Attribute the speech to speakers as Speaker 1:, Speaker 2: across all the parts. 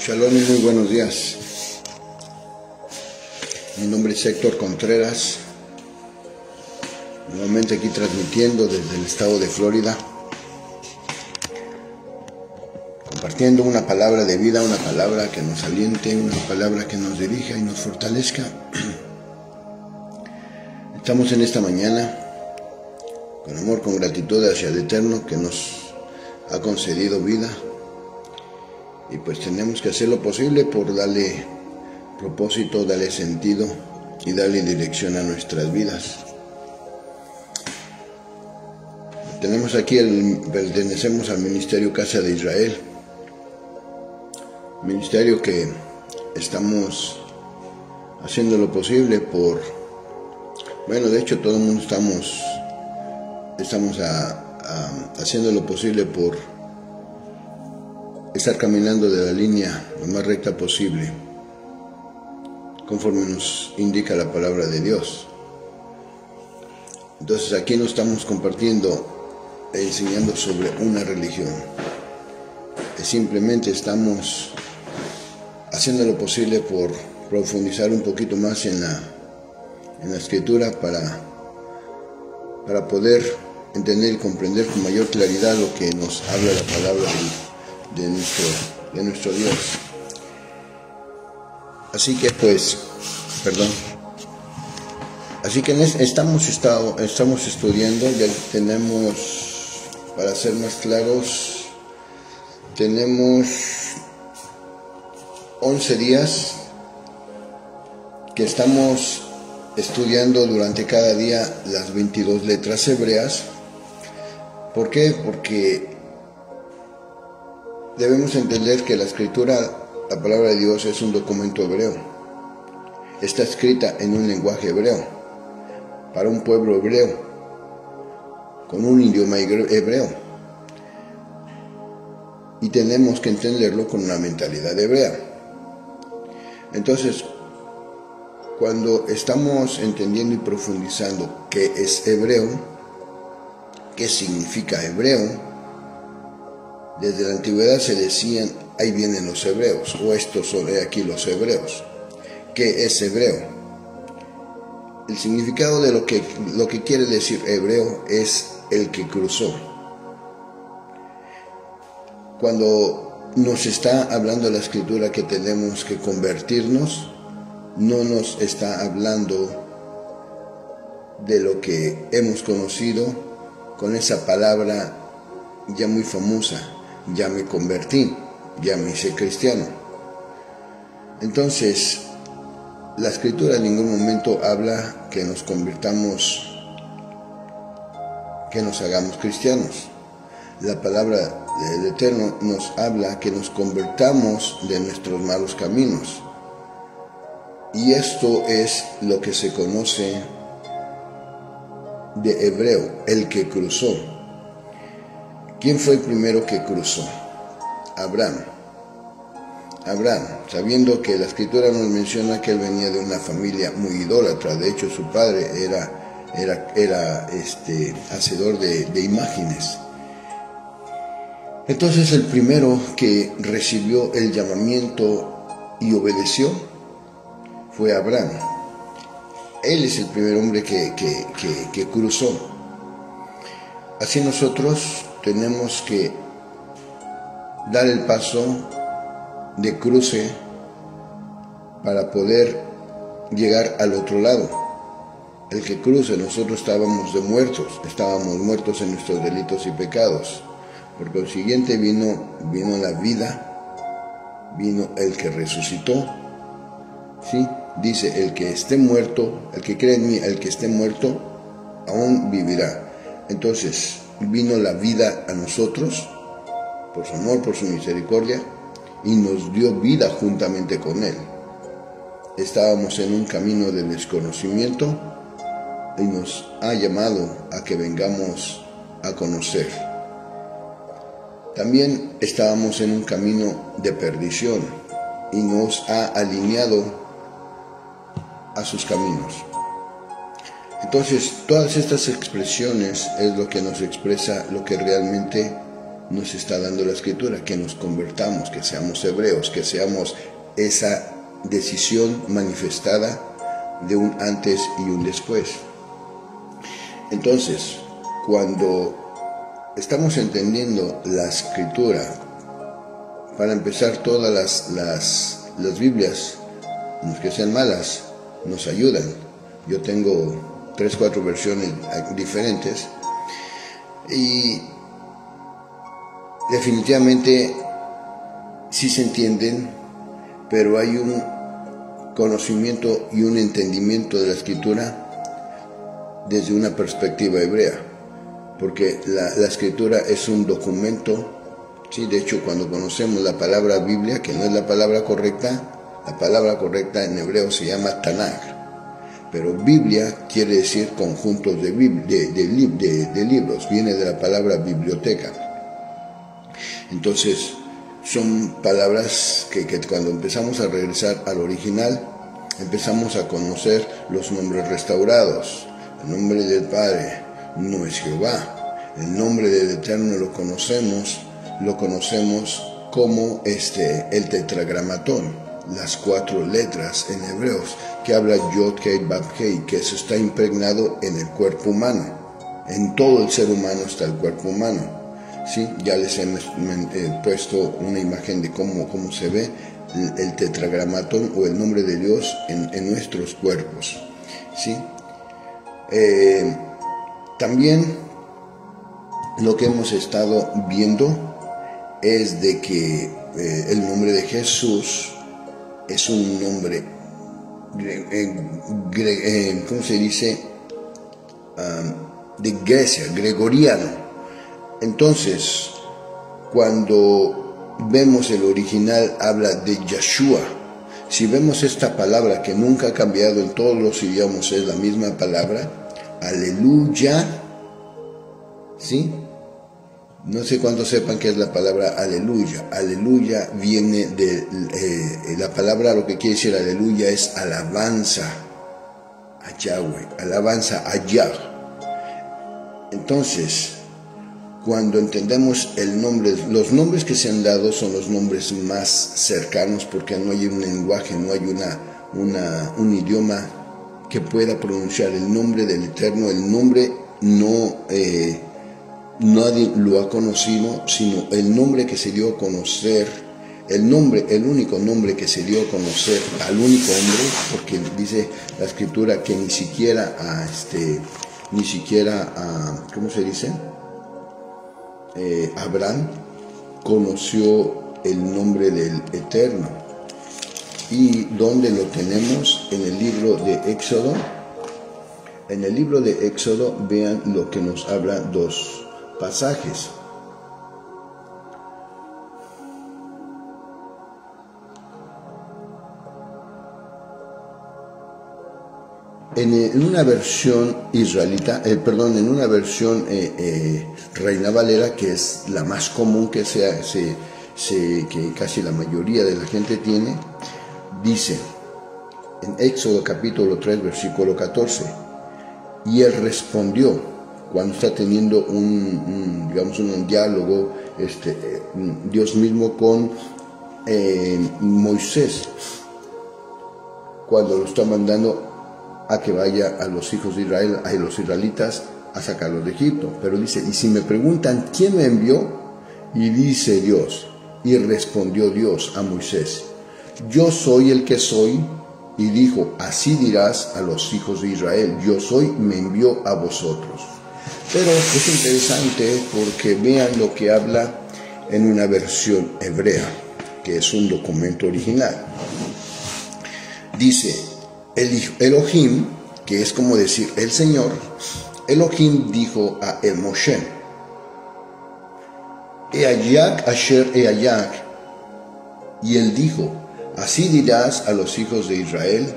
Speaker 1: Shalom y muy buenos días. Mi nombre es Héctor Contreras, nuevamente aquí transmitiendo desde el estado de Florida, compartiendo una palabra de vida, una palabra que nos aliente, una palabra que nos dirija y nos fortalezca. Estamos en esta mañana con amor, con gratitud hacia el Eterno que nos ha concedido vida. Y pues tenemos que hacer lo posible por darle propósito, darle sentido y darle dirección a nuestras vidas. Tenemos aquí, pertenecemos al Ministerio Casa de Israel, ministerio que estamos haciendo lo posible por, bueno, de hecho todo el mundo estamos haciendo lo posible por estar caminando de la línea lo más recta posible, conforme nos indica la palabra de Dios. Entonces aquí no estamos compartiendo e enseñando sobre una religión, simplemente estamos haciendo lo posible por profundizar un poquito más en la escritura para poder entender y comprender con mayor claridad lo que nos habla la palabra de nuestro Dios. Así que estamos estudiando, ya tenemos, para ser más claros, tenemos 11 días que estamos estudiando durante cada día las 22 letras hebreas. ¿Por qué? Porque debemos entender que la escritura, la palabra de Dios, es un documento hebreo. Está escrita en un lenguaje hebreo, para un pueblo hebreo, con un idioma hebreo. Y tenemos que entenderlo con una mentalidad hebrea. Entonces, cuando estamos entendiendo y profundizando qué es hebreo, qué significa hebreo, desde la antigüedad se decían, ahí vienen los hebreos, o estos son aquí los hebreos. ¿Qué es hebreo? El significado de lo que quiere decir hebreo es el que cruzó. Cuando nos está hablando la escritura que tenemos que convertirnos, no nos está hablando de lo que hemos conocido con esa palabra ya muy famosa: ya me convertí, ya me hice cristiano. Entonces, la escritura en ningún momento habla que nos convirtamos, que nos hagamos cristianos. La palabra del Eterno nos habla que nos convertamos de nuestros malos caminos. Y esto es lo que se conoce de hebreo, el que cruzó. ¿Quién fue el primero que cruzó? Abraham, sabiendo que la escritura nos menciona que él venía de una familia muy idólatra. De hecho, su padre era hacedor de imágenes. Entonces, el primero que recibió el llamamiento y obedeció fue Abraham. Él es el primer hombre que cruzó. Así nosotros tenemos que dar el paso de cruce para poder llegar al otro lado. El que cruce, nosotros estábamos muertos en nuestros delitos y pecados. Por consiguiente vino la vida, vino el que resucitó. ¿Sí? Dice, el que esté muerto, el que cree en mí, el que esté muerto, aún vivirá. Entonces, vino la vida a nosotros, por su amor, por su misericordia, y nos dio vida juntamente con Él. Estábamos en un camino de desconocimiento y nos ha llamado a que vengamos a conocer. También estábamos en un camino de perdición y nos ha alineado a sus caminos. Entonces, todas estas expresiones es lo que nos expresa lo que realmente nos está dando la Escritura, que nos convertamos, que seamos hebreos, que seamos esa decisión manifestada de un antes y un después. Entonces, cuando estamos entendiendo la Escritura, para empezar, todas las Biblias, no es que sean malas, nos ayudan. Yo tengo 3 o 4 versiones diferentes y definitivamente sí se entienden, pero hay un conocimiento y un entendimiento de la Escritura desde una perspectiva hebrea, porque la Escritura es un documento. Sí, de hecho, cuando conocemos la palabra Biblia, que no es la palabra correcta en hebreo se llama Tanakh, pero Biblia quiere decir conjuntos de libros, viene de la palabra biblioteca. Entonces, son palabras que cuando empezamos a regresar al original, empezamos a conocer los nombres restaurados. El nombre del Padre no es Jehová, el nombre del Eterno lo conocemos como el tetragramatón, las 4 letras en hebreos, que habla Yod Kei Vav Kei, que eso está impregnado en el cuerpo humano. En todo el ser humano está el cuerpo humano. ¿Sí? Ya les he puesto una imagen de cómo se ve el tetragramatón o el nombre de Dios en nuestros cuerpos. ¿Sí? También lo que hemos estado viendo es de que el nombre de Jesús es un nombre, ¿cómo se dice? De Grecia, gregoriano. Entonces, cuando vemos el original, habla de Yeshua. Si vemos esta palabra que nunca ha cambiado en todos los idiomas, es la misma palabra, aleluya, ¿sí? No sé cuántos sepan qué es la palabra aleluya. Aleluya viene de la palabra, lo que quiere decir aleluya es alabanza a Yahweh, alabanza a Yah. Entonces, cuando entendemos el nombre, los nombres que se han dado son los nombres más cercanos, porque no hay un lenguaje, no hay un idioma que pueda pronunciar el nombre del Eterno. El nombre nadie lo ha conocido, sino el nombre que se dio a conocer, el único nombre que se dio a conocer al único hombre, porque dice la Escritura que ni siquiera ¿cómo se dice? Abraham conoció el nombre del Eterno. ¿Y dónde lo tenemos? En el libro de Éxodo. En el libro de Éxodo, vean lo que nos habla 2 pasajes. En una versión israelita, en una versión Reina Valera, que es la más común que que casi la mayoría de la gente tiene, dice en Éxodo capítulo 3, versículo 14, y él respondió, cuando está teniendo un diálogo, Dios mismo con Moisés, cuando lo está mandando a que vaya a los hijos de Israel, a los israelitas, a sacarlos de Egipto. Pero dice, y si me preguntan quién me envió, y dice Dios, y respondió Dios a Moisés, yo soy el que soy, y dijo, así dirás a los hijos de Israel, yo soy, me envió a vosotros. Pero es interesante porque vean lo que habla en una versión hebrea, que es un documento original. Dice, Elohim, que es como decir el Señor, Elohim dijo a Moshe, Eayak asher eayak, y él dijo, así dirás a los hijos de Israel,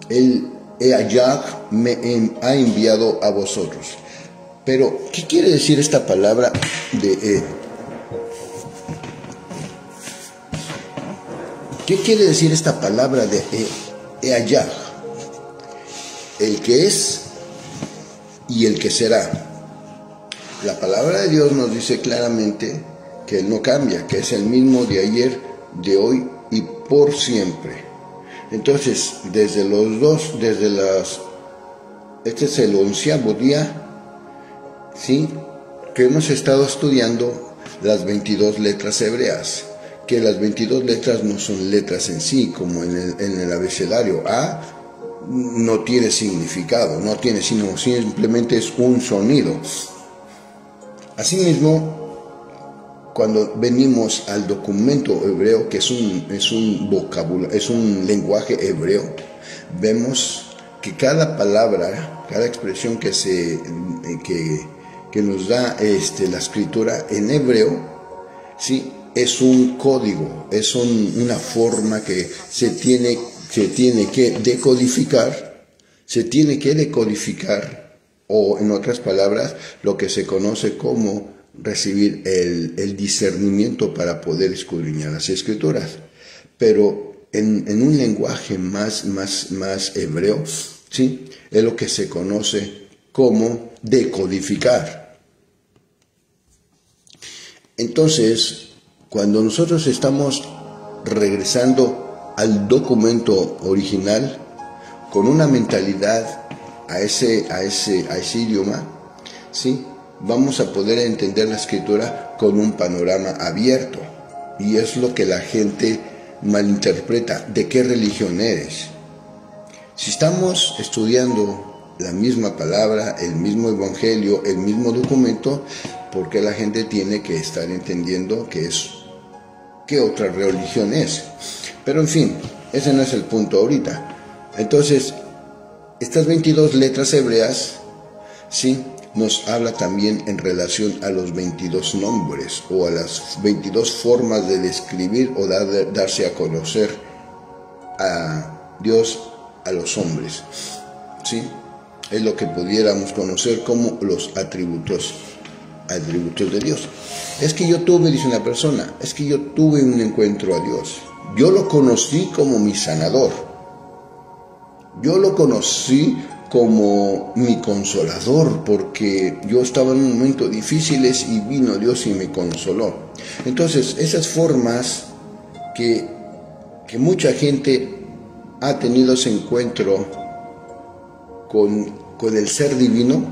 Speaker 1: el Eayak me ha enviado a vosotros. Pero, ¿qué quiere decir esta palabra de ¿Qué quiere decir esta palabra de Eayak? El que es y el que será. la palabra de Dios nos dice claramente que Él no cambia, que es el mismo de ayer, de hoy y por siempre. Entonces, desde los dos, este es el 11º día, ¿sí?, que hemos estado estudiando las 22 letras hebreas, que las 22 letras no son letras en sí, como en el abecedario. A no tiene significado, no tiene sino simplemente es un sonido. Asimismo, cuando venimos al documento hebreo, que es un vocabulario, es un lenguaje hebreo, vemos que cada palabra, cada expresión que nos da la escritura en hebreo, ¿sí?, es un código, es una forma que se tiene que decodificar, o en otras palabras, lo que se conoce como recibir el discernimiento para poder escudriñar las escrituras. Pero en un lenguaje más hebreo, ¿sí?, es lo que se conoce como decodificar. Entonces, cuando nosotros estamos regresando al documento original con una mentalidad a ese idioma, ¿sí?, vamos a poder entender la escritura con un panorama abierto. Y es lo que la gente malinterpreta. ¿De qué religión eres? Si estamos estudiando la misma palabra, el mismo evangelio, el mismo documento, ¿por qué la gente tiene que estar entendiendo qué otra religión es? Pero en fin, ese no es el punto ahorita. Entonces, estas 22 letras hebreas, ¿sí?, nos habla también en relación a los 22 nombres o a las 22 formas de describir o darse a conocer a Dios a los hombres, ¿sí? Es lo que pudiéramos conocer como los atributos de Dios. Es que yo tuve, dice una persona, es que yo tuve un encuentro a Dios. Yo lo conocí como mi sanador. Yo lo conocí como mi consolador, porque yo estaba en momentos difíciles y vino Dios y me consoló. Entonces, esas formas que mucha gente ha tenido ese encuentro con el ser divino,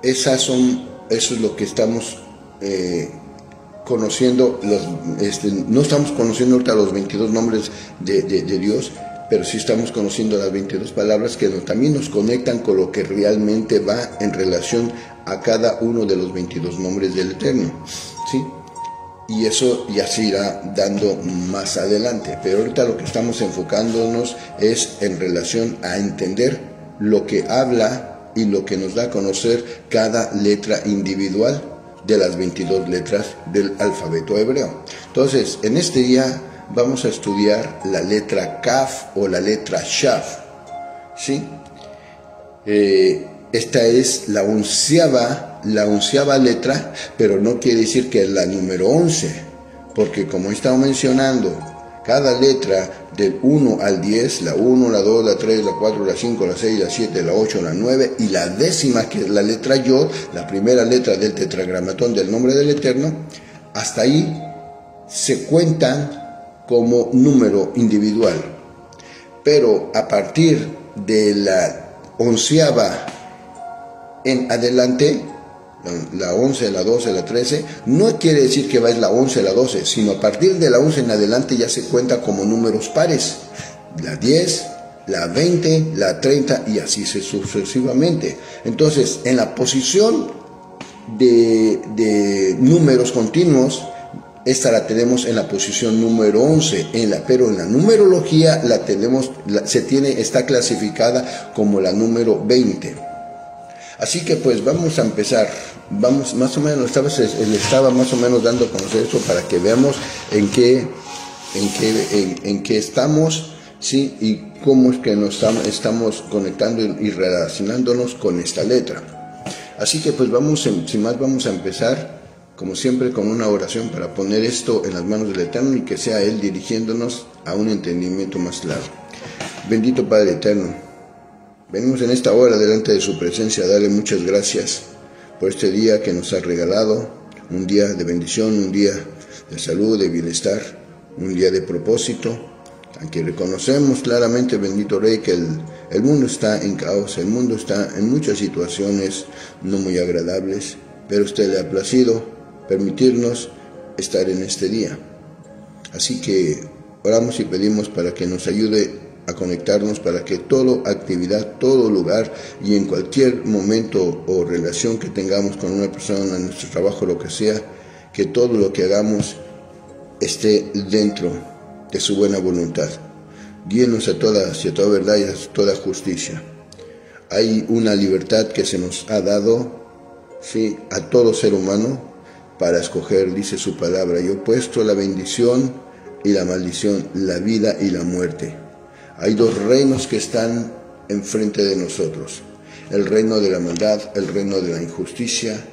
Speaker 1: eso es lo que estamos conociendo. No estamos conociendo ahorita los 22 nombres de Dios, pero sí estamos conociendo las 22 palabras que también nos conectan con lo que realmente va en relación a cada uno de los 22 nombres del Eterno, ¿sí? Y eso ya se irá dando más adelante, pero ahorita lo que estamos enfocándonos es en relación a entender lo que habla y lo que nos da a conocer cada letra individual de las 22 letras del alfabeto hebreo. Entonces, en este día vamos a estudiar la letra Kaf o la letra Shaf, ¿sí? Esta es la onceava letra, pero no quiere decir que es la número 11, porque como he estado mencionando, cada letra del 1 al 10, la 1, la 2, la 3, la 4, la 5, la 6, la 7, la 8, la 9 y la décima, que es la letra Yod, la primera letra del tetragramatón del nombre del Eterno, hasta ahí se cuentan como número individual. Pero a partir de la onceava en adelante, la 11, la 12, la 13, no quiere decir que va es la 11, la 12, sino a partir de la 11 en adelante ya se cuenta como números pares. La 10, la 20, la 30 y así sucesivamente. Entonces, en la posición de números continuos, esta la tenemos en la posición número 11, pero en la numerología está clasificada como la número 20. Así que pues vamos a empezar. Vamos más o menos, le estaba más o menos dando a conocer esto para que veamos en qué estamos, ¿sí? Y cómo es que nos estamos conectando y relacionándonos con esta letra. Así que pues sin más vamos a empezar, como siempre, con una oración para poner esto en las manos del Eterno y que sea Él dirigiéndonos a un entendimiento más claro. Bendito Padre Eterno, venimos en esta hora delante de su presencia a darle muchas gracias por este día que nos has regalado, un día de bendición, un día de salud, de bienestar, un día de propósito. Aunque reconocemos claramente, bendito Rey, que el mundo está en caos, el mundo está en muchas situaciones no muy agradables, pero a usted le ha placido permitirnos estar en este día. Así que oramos y pedimos para que nos ayude a conectarnos, para que toda actividad, todo lugar y en cualquier momento o relación que tengamos con una persona, en nuestro trabajo, lo que sea, que todo lo que hagamos esté dentro de su buena voluntad. Guíenos hacia toda verdad y a toda justicia. Hay una libertad que se nos ha dado, sí, a todo ser humano para escoger, dice su palabra. Yo he puesto la bendición y la maldición, la vida y la muerte. Hay dos reinos que están enfrente de nosotros: el reino de la maldad, el reino de la injusticia,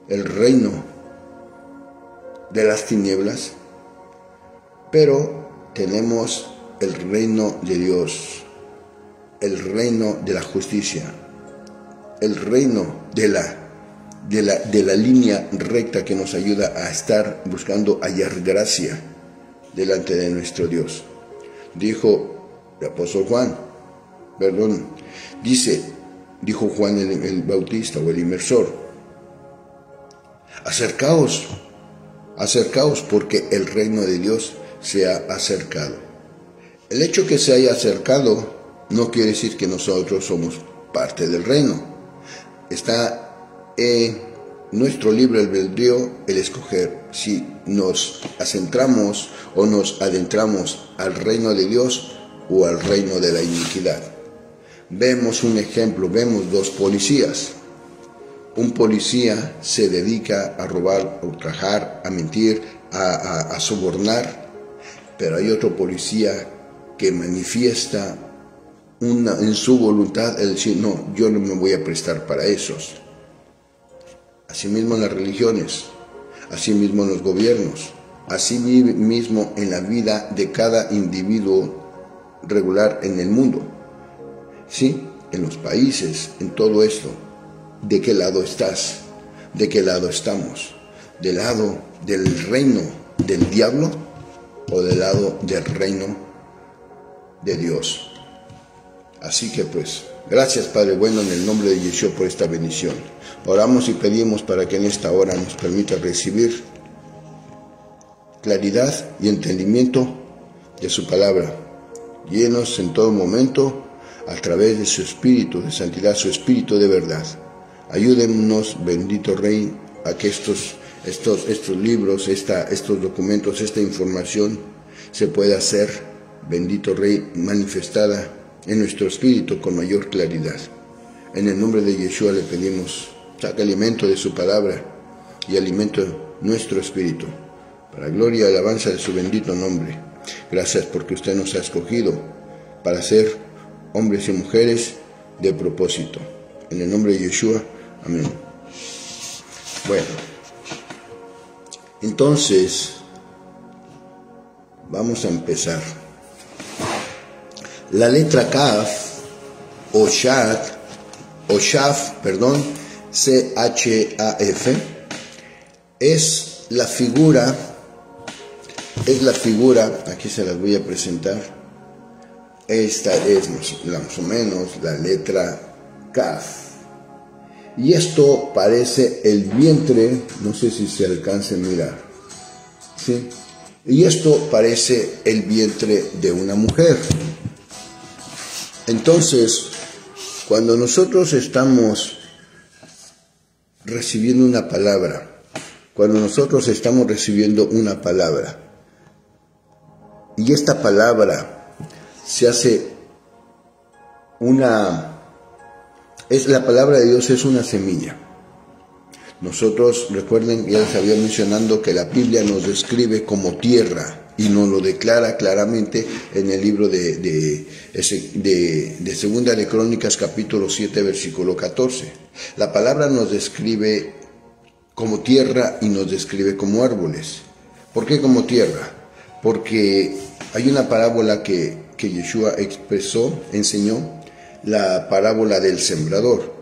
Speaker 1: el reino de las tinieblas. Pero tenemos el reino de Dios, el reino de la justicia, el reino de la línea recta que nos ayuda a estar buscando hallar gracia delante de nuestro Dios. Dijo el apóstol Juan, dijo Juan el Bautista o el Inmersor: acercaos porque el reino de Dios se ha acercado. El hecho que se haya acercado no quiere decir que nosotros somos parte del reino. Está en nuestro libre albedrío el escoger si nos acentramos o nos adentramos al reino de Dios o al reino de la iniquidad. Vemos un ejemplo, vemos dos policías. Un policía se dedica a robar, a ultrajar, a mentir, a sobornar, pero hay otro policía que manifiesta en su voluntad el decir: no, yo no me voy a prestar para esos. Asimismo en las religiones, asimismo en los gobiernos, asimismo en la vida de cada individuo regular en el mundo, ¿sí? En los países, en todo esto. ¿De qué lado estás? ¿De qué lado estamos? ¿Del lado del reino del diablo o del lado del reino de Dios? Así que pues, gracias Padre bueno, en el nombre de Yeshua, por esta bendición. Oramos y pedimos para que en esta hora nos permita recibir claridad y entendimiento de su palabra. Llenos en todo momento a través de su espíritu de santidad, su espíritu de verdad. Ayúdennos, bendito Rey, a que estos libros, estos documentos, esta información se pueda hacer, bendito Rey, manifestada en nuestro espíritu con mayor claridad. En el nombre de Yeshua le pedimos: saca alimento de su palabra y alimento nuestro espíritu, para gloria y alabanza de su bendito nombre. Gracias porque usted nos ha escogido para ser hombres y mujeres de propósito. En el nombre de Yeshua, amén. Bueno, entonces vamos a empezar. La letra Kaf o Shaf, C-H-A-F, es la figura, aquí se las voy a presentar. Esta es más o menos la letra Kaf. Y esto parece el vientre, no sé si se alcanza a mirar, ¿sí? Y esto parece el vientre de una mujer. Entonces, cuando nosotros estamos recibiendo una palabra, y esta palabra se hace la palabra de Dios es una semilla. Nosotros, recuerden, ya les había mencionado que la Biblia nos describe como tierra y nos lo declara claramente en el libro de Segunda de Crónicas, capítulo 7, versículo 14. La palabra nos describe como tierra y nos describe como árboles. ¿Por qué como tierra? Porque hay una parábola que Yeshua enseñó, la parábola del sembrador.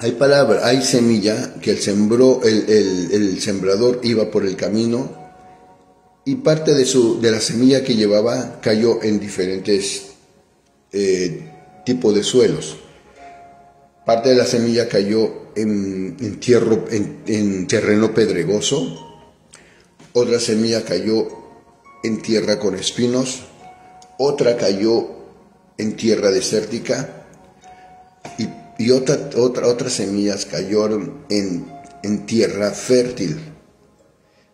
Speaker 1: hay semilla que el sembrador iba por el camino y parte de la semilla que llevaba cayó en diferentes tipos de suelos. Parte de la semilla cayó en terreno pedregoso, otra semilla cayó en tierra con espinos, otra cayó en tierra desértica y otras semillas cayeron en tierra fértil.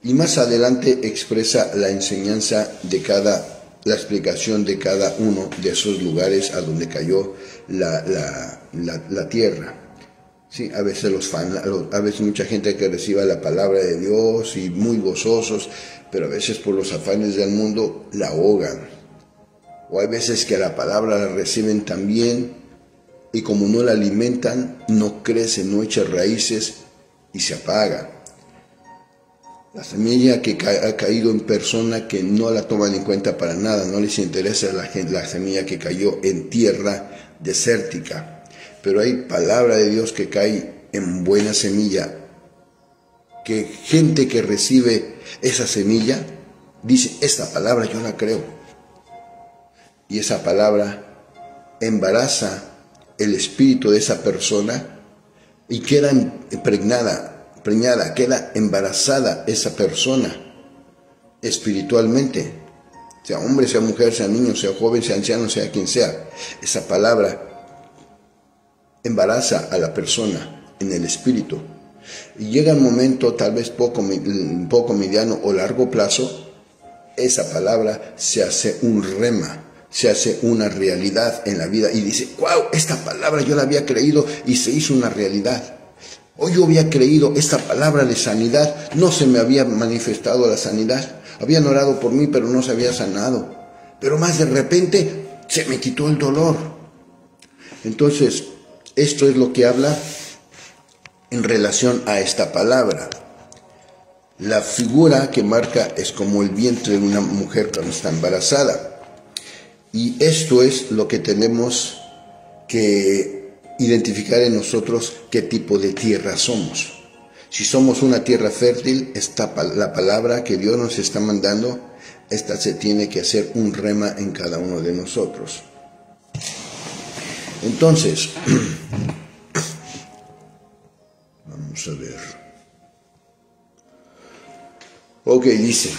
Speaker 1: Y más adelante expresa la enseñanza la explicación de cada uno de esos lugares a donde cayó la tierra. Sí, a veces a veces mucha gente que reciba la palabra de Dios y muy gozosos, pero a veces por los afanes del mundo la ahogan. O hay veces que la palabra la reciben también y como no la alimentan, no crece, no echa raíces y se apaga. La semilla que ha caído en persona que no la toman en cuenta para nada, no les interesa la semilla que cayó en tierra desértica. Pero hay palabra de Dios que cae en buena semilla, que gente que recibe esa semilla dice, esta palabra yo la creo. Y esa palabra embaraza el espíritu de esa persona y queda preñada, queda embarazada esa persona espiritualmente, sea hombre, sea mujer, sea niño, sea joven, sea anciano, sea quien sea. Esa palabra embaraza a la persona en el espíritu. Y llega el momento, tal vez poco mediano o largo plazo, esa palabra se hace un rema, se hace una realidad en la vida y dice, wow, esta palabra yo la había creído y se hizo una realidad. O yo había creído esta palabra de sanidad, no se me había manifestado la sanidad. Habían orado por mí, pero no se había sanado. Pero más de repente se me quitó el dolor. Entonces, esto es lo que habla en relación a esta palabra. La figura que marca es como el vientre de una mujer cuando está embarazada. Y esto es lo que tenemos que identificar en nosotros qué tipo de tierra somos. Si somos una tierra fértil, la palabra que Dios nos está mandando, esta se tiene que hacer un rema en cada uno de nosotros. Entonces, vamos a ver. Ok, dice.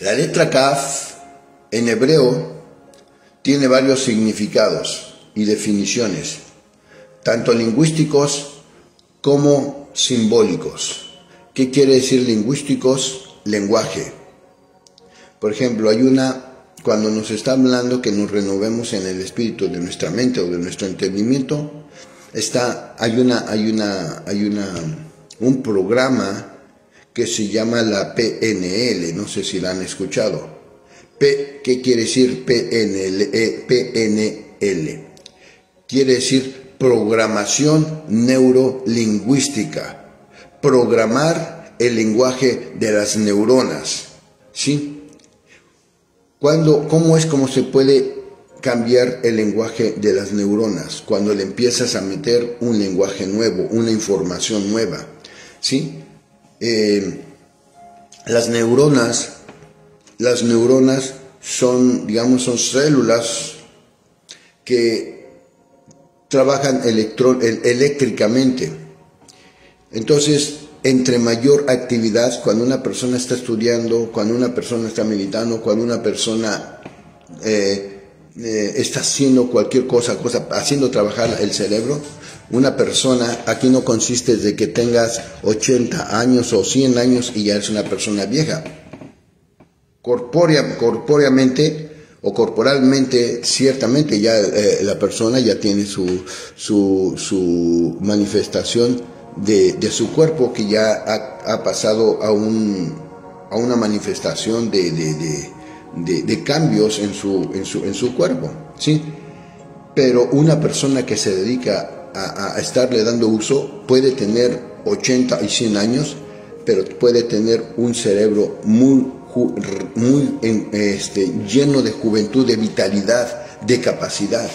Speaker 1: La letra Kaf en hebreo tiene varios significados y definiciones, tanto lingüísticos como simbólicos. ¿Qué quiere decir lingüísticos? Lenguaje. Por ejemplo, cuando nos está hablando que nos renovemos en el espíritu de nuestra mente o de nuestro entendimiento, hay un programa que se llama la PNL, no sé si la han escuchado. ¿Qué quiere decir PNL? Quiere decir programación neurolingüística, programar el lenguaje de las neuronas, ¿sí? ¿Cómo se puede cambiar el lenguaje de las neuronas? Cuando le empiezas a meter un lenguaje nuevo, una información nueva, ¿sí? Las neuronas son células que trabajan eléctricamente. Entonces, entre mayor actividad, cuando una persona está estudiando, cuando una persona está meditando, cuando una persona está haciendo cualquier cosa, haciendo trabajar el cerebro, una persona, aquí no consiste de que tengas 80 años o 100 años y ya eres una persona vieja. Corpóreamente o corporalmente, ciertamente ya la persona ya tiene su manifestación de su cuerpo, que ya ha pasado a una manifestación de cambios en su cuerpo, ¿sí? Pero una persona que se dedica a estarle dando uso puede tener 80 y 100 años, pero puede tener un cerebro muy lleno de juventud, de vitalidad, de capacidad,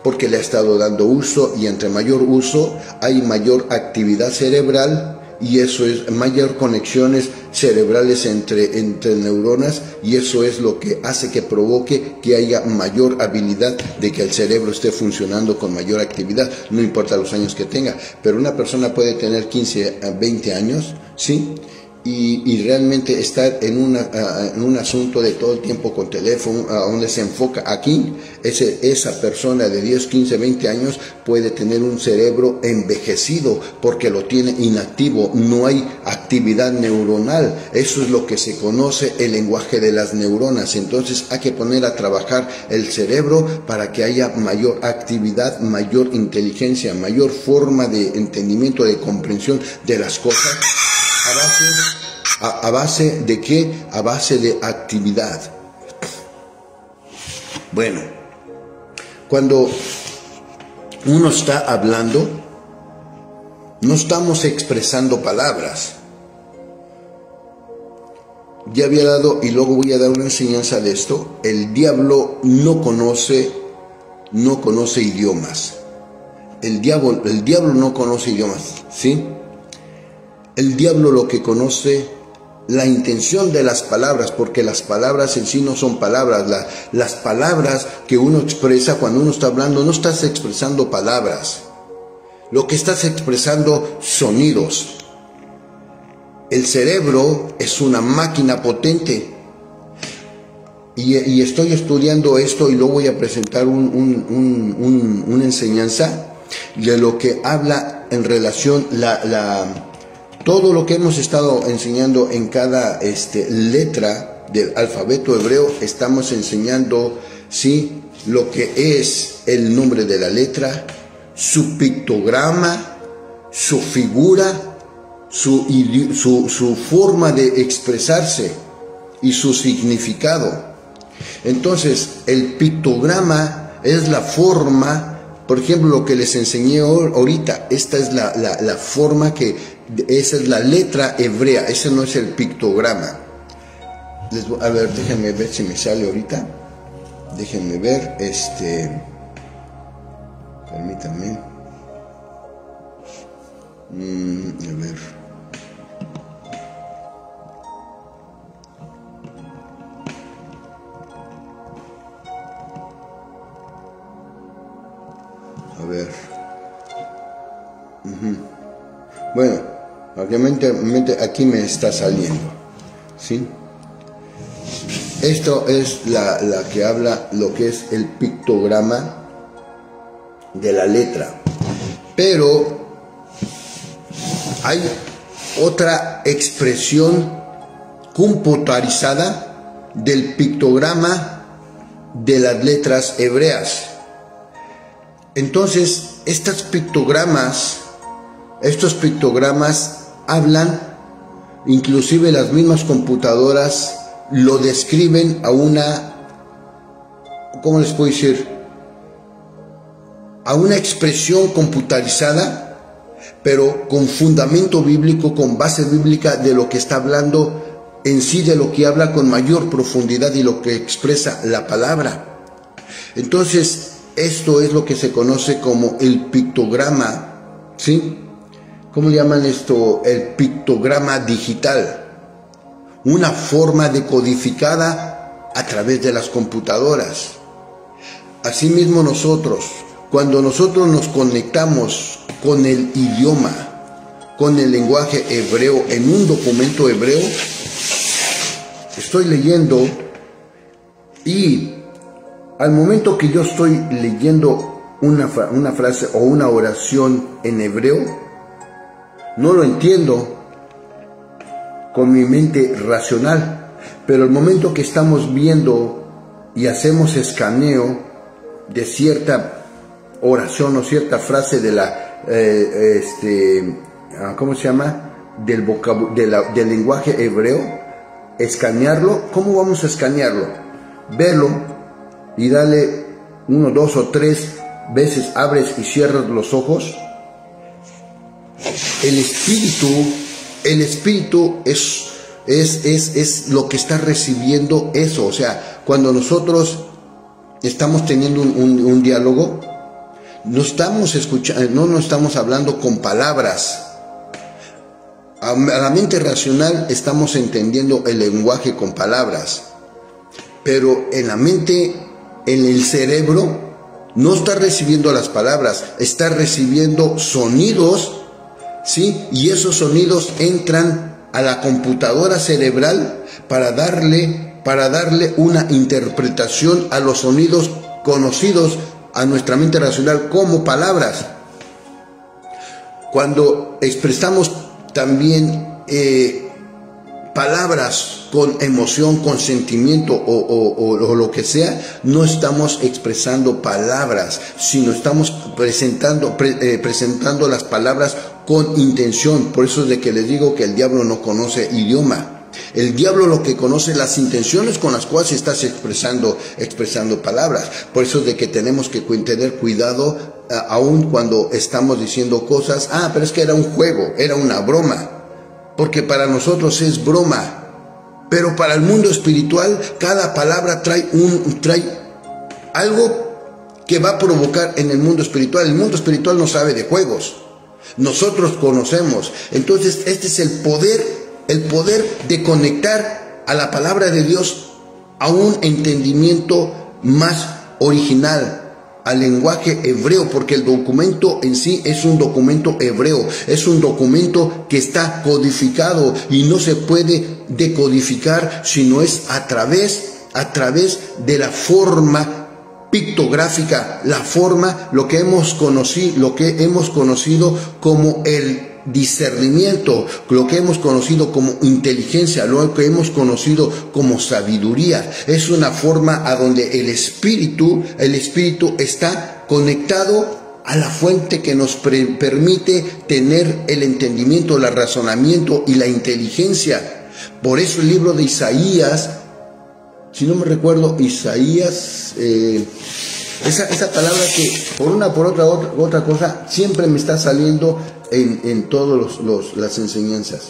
Speaker 1: porque le ha estado dando uso, y entre mayor uso hay mayor actividad cerebral, y eso es mayor conexiones cerebrales entre neuronas, y eso es lo que hace que provoque que haya mayor habilidad de que el cerebro esté funcionando con mayor actividad, no importa los años que tenga. Pero una persona puede tener 15 a 20 años, ¿sí?, y realmente estar en un asunto de todo el tiempo con teléfono, a donde se enfoca aquí, esa persona de 10, 15, 20 años puede tener un cerebro envejecido porque lo tiene inactivo, no hay actividad neuronal. Eso es lo que se conoce el lenguaje de las neuronas. Entonces hay que poner a trabajar el cerebro para que haya mayor actividad, mayor inteligencia, mayor forma de entendimiento, de comprensión de las cosas. ¿A base de qué? A base de actividad. Bueno, cuando uno está hablando, no estamos expresando palabras. Ya había dado, y luego voy a dar una enseñanza de esto. El diablo no conoce idiomas. El diablo no conoce idiomas, ¿sí? El diablo lo que conoce, la intención de las palabras, porque las palabras en sí no son palabras. Las palabras que uno expresa cuando uno está hablando, no estás expresando palabras. Lo que estás expresando, sonidos. El cerebro es una máquina potente. Y estoy estudiando esto, y luego voy a presentar una enseñanza de lo que habla en relación todo lo que hemos estado enseñando en cada letra del alfabeto hebreo. Estamos enseñando, ¿sí?, lo que es el nombre de la letra, su pictograma, su figura, su forma de expresarse y su significado. Entonces, el pictograma es la forma. Por ejemplo, lo que les enseñé ahorita, esta es la forma esa es la letra hebrea, ese no es el pictograma. A ver, déjenme ver si me sale ahorita. Déjenme ver, permítanme. A ver. A ver. Bueno, obviamente aquí me está saliendo, ¿sí? Esto es la que habla lo que es el pictograma de la letra. Pero hay otra expresión computarizada del pictograma de las letras hebreas. Entonces, estos pictogramas hablan, inclusive las mismas computadoras lo describen a una, ¿cómo les puedo decir?, a una expresión computarizada, pero con fundamento bíblico, con base bíblica de lo que está hablando en sí, de lo que habla con mayor profundidad y lo que expresa la palabra. Entonces, esto es lo que se conoce como el pictograma, ¿sí? ¿Cómo llaman esto? El pictograma digital. Una forma decodificada a través de las computadoras. Asimismo nosotros, cuando nosotros nos conectamos con el idioma, con el lenguaje hebreo, en un documento hebreo, estoy leyendo, y al momento que yo estoy leyendo una frase o una oración en hebreo, no lo entiendo con mi mente racional, pero el momento que estamos viendo y hacemos escaneo de cierta oración o cierta frase de ¿cómo se llama?, del lenguaje hebreo, escanearlo. ¿Cómo vamos a escanearlo? Verlo y darle 1, 2 o 3 veces, abres y cierras los ojos. El espíritu es es lo que está recibiendo eso. O sea, cuando nosotros estamos teniendo un diálogo, no estamos escuchando, no estamos hablando con palabras. A la mente racional estamos entendiendo el lenguaje con palabras, pero en la mente, en el cerebro, no está recibiendo las palabras, está recibiendo sonidos, ¿sí? Y esos sonidos entran a la computadora cerebral para darle una interpretación a los sonidos conocidos a nuestra mente racional como palabras. Cuando expresamos también palabras con emoción, con sentimiento o lo que sea, no estamos expresando palabras, sino estamos presentando las palabras con intención. Por eso es de que les digo que el diablo no conoce idioma. El diablo lo que conoce es las intenciones con las cuales estás expresando palabras. Por eso es de que tenemos que tener cuidado aún cuando estamos diciendo cosas. Pero es que era un juego, era una broma. Porque para nosotros es broma. Pero para el mundo espiritual, cada palabra trae algo que va a provocar en el mundo espiritual. El mundo espiritual no sabe de juegos. Nosotros conocemos. Entonces este es el poder de conectar a la palabra de Dios a un entendimiento más original, al lenguaje hebreo, porque el documento en sí es un documento hebreo, es un documento que está codificado y no se puede decodificar sino es a través de la forma pictográfica, la forma, lo que hemos conocido como el discernimiento, lo que hemos conocido como inteligencia, lo que hemos conocido como sabiduría. Es una forma a donde el espíritu está conectado a la fuente que nos permite tener el entendimiento, el razonamiento y la inteligencia. Por eso el libro de Isaías, si no me recuerdo, Isaías, esa palabra que por otra cosa siempre me está saliendo en todas las enseñanzas.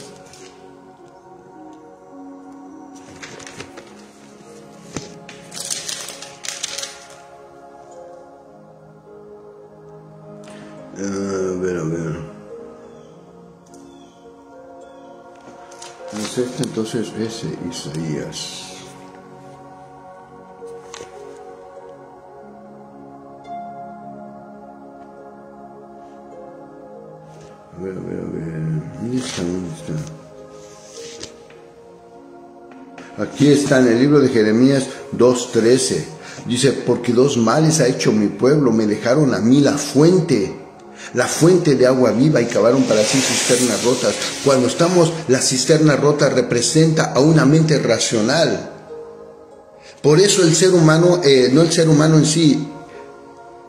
Speaker 1: A ver. ¿No es este entonces ese Isaías? A ver. ¿Dónde está? Aquí está en el libro de Jeremías 2:13. Dice, porque dos males ha hecho mi pueblo, me dejaron a mí la fuente de agua viva y cavaron para sí cisternas rotas. Cuando la cisterna rota representa a una mente racional. Por eso el ser humano, no el ser humano en sí,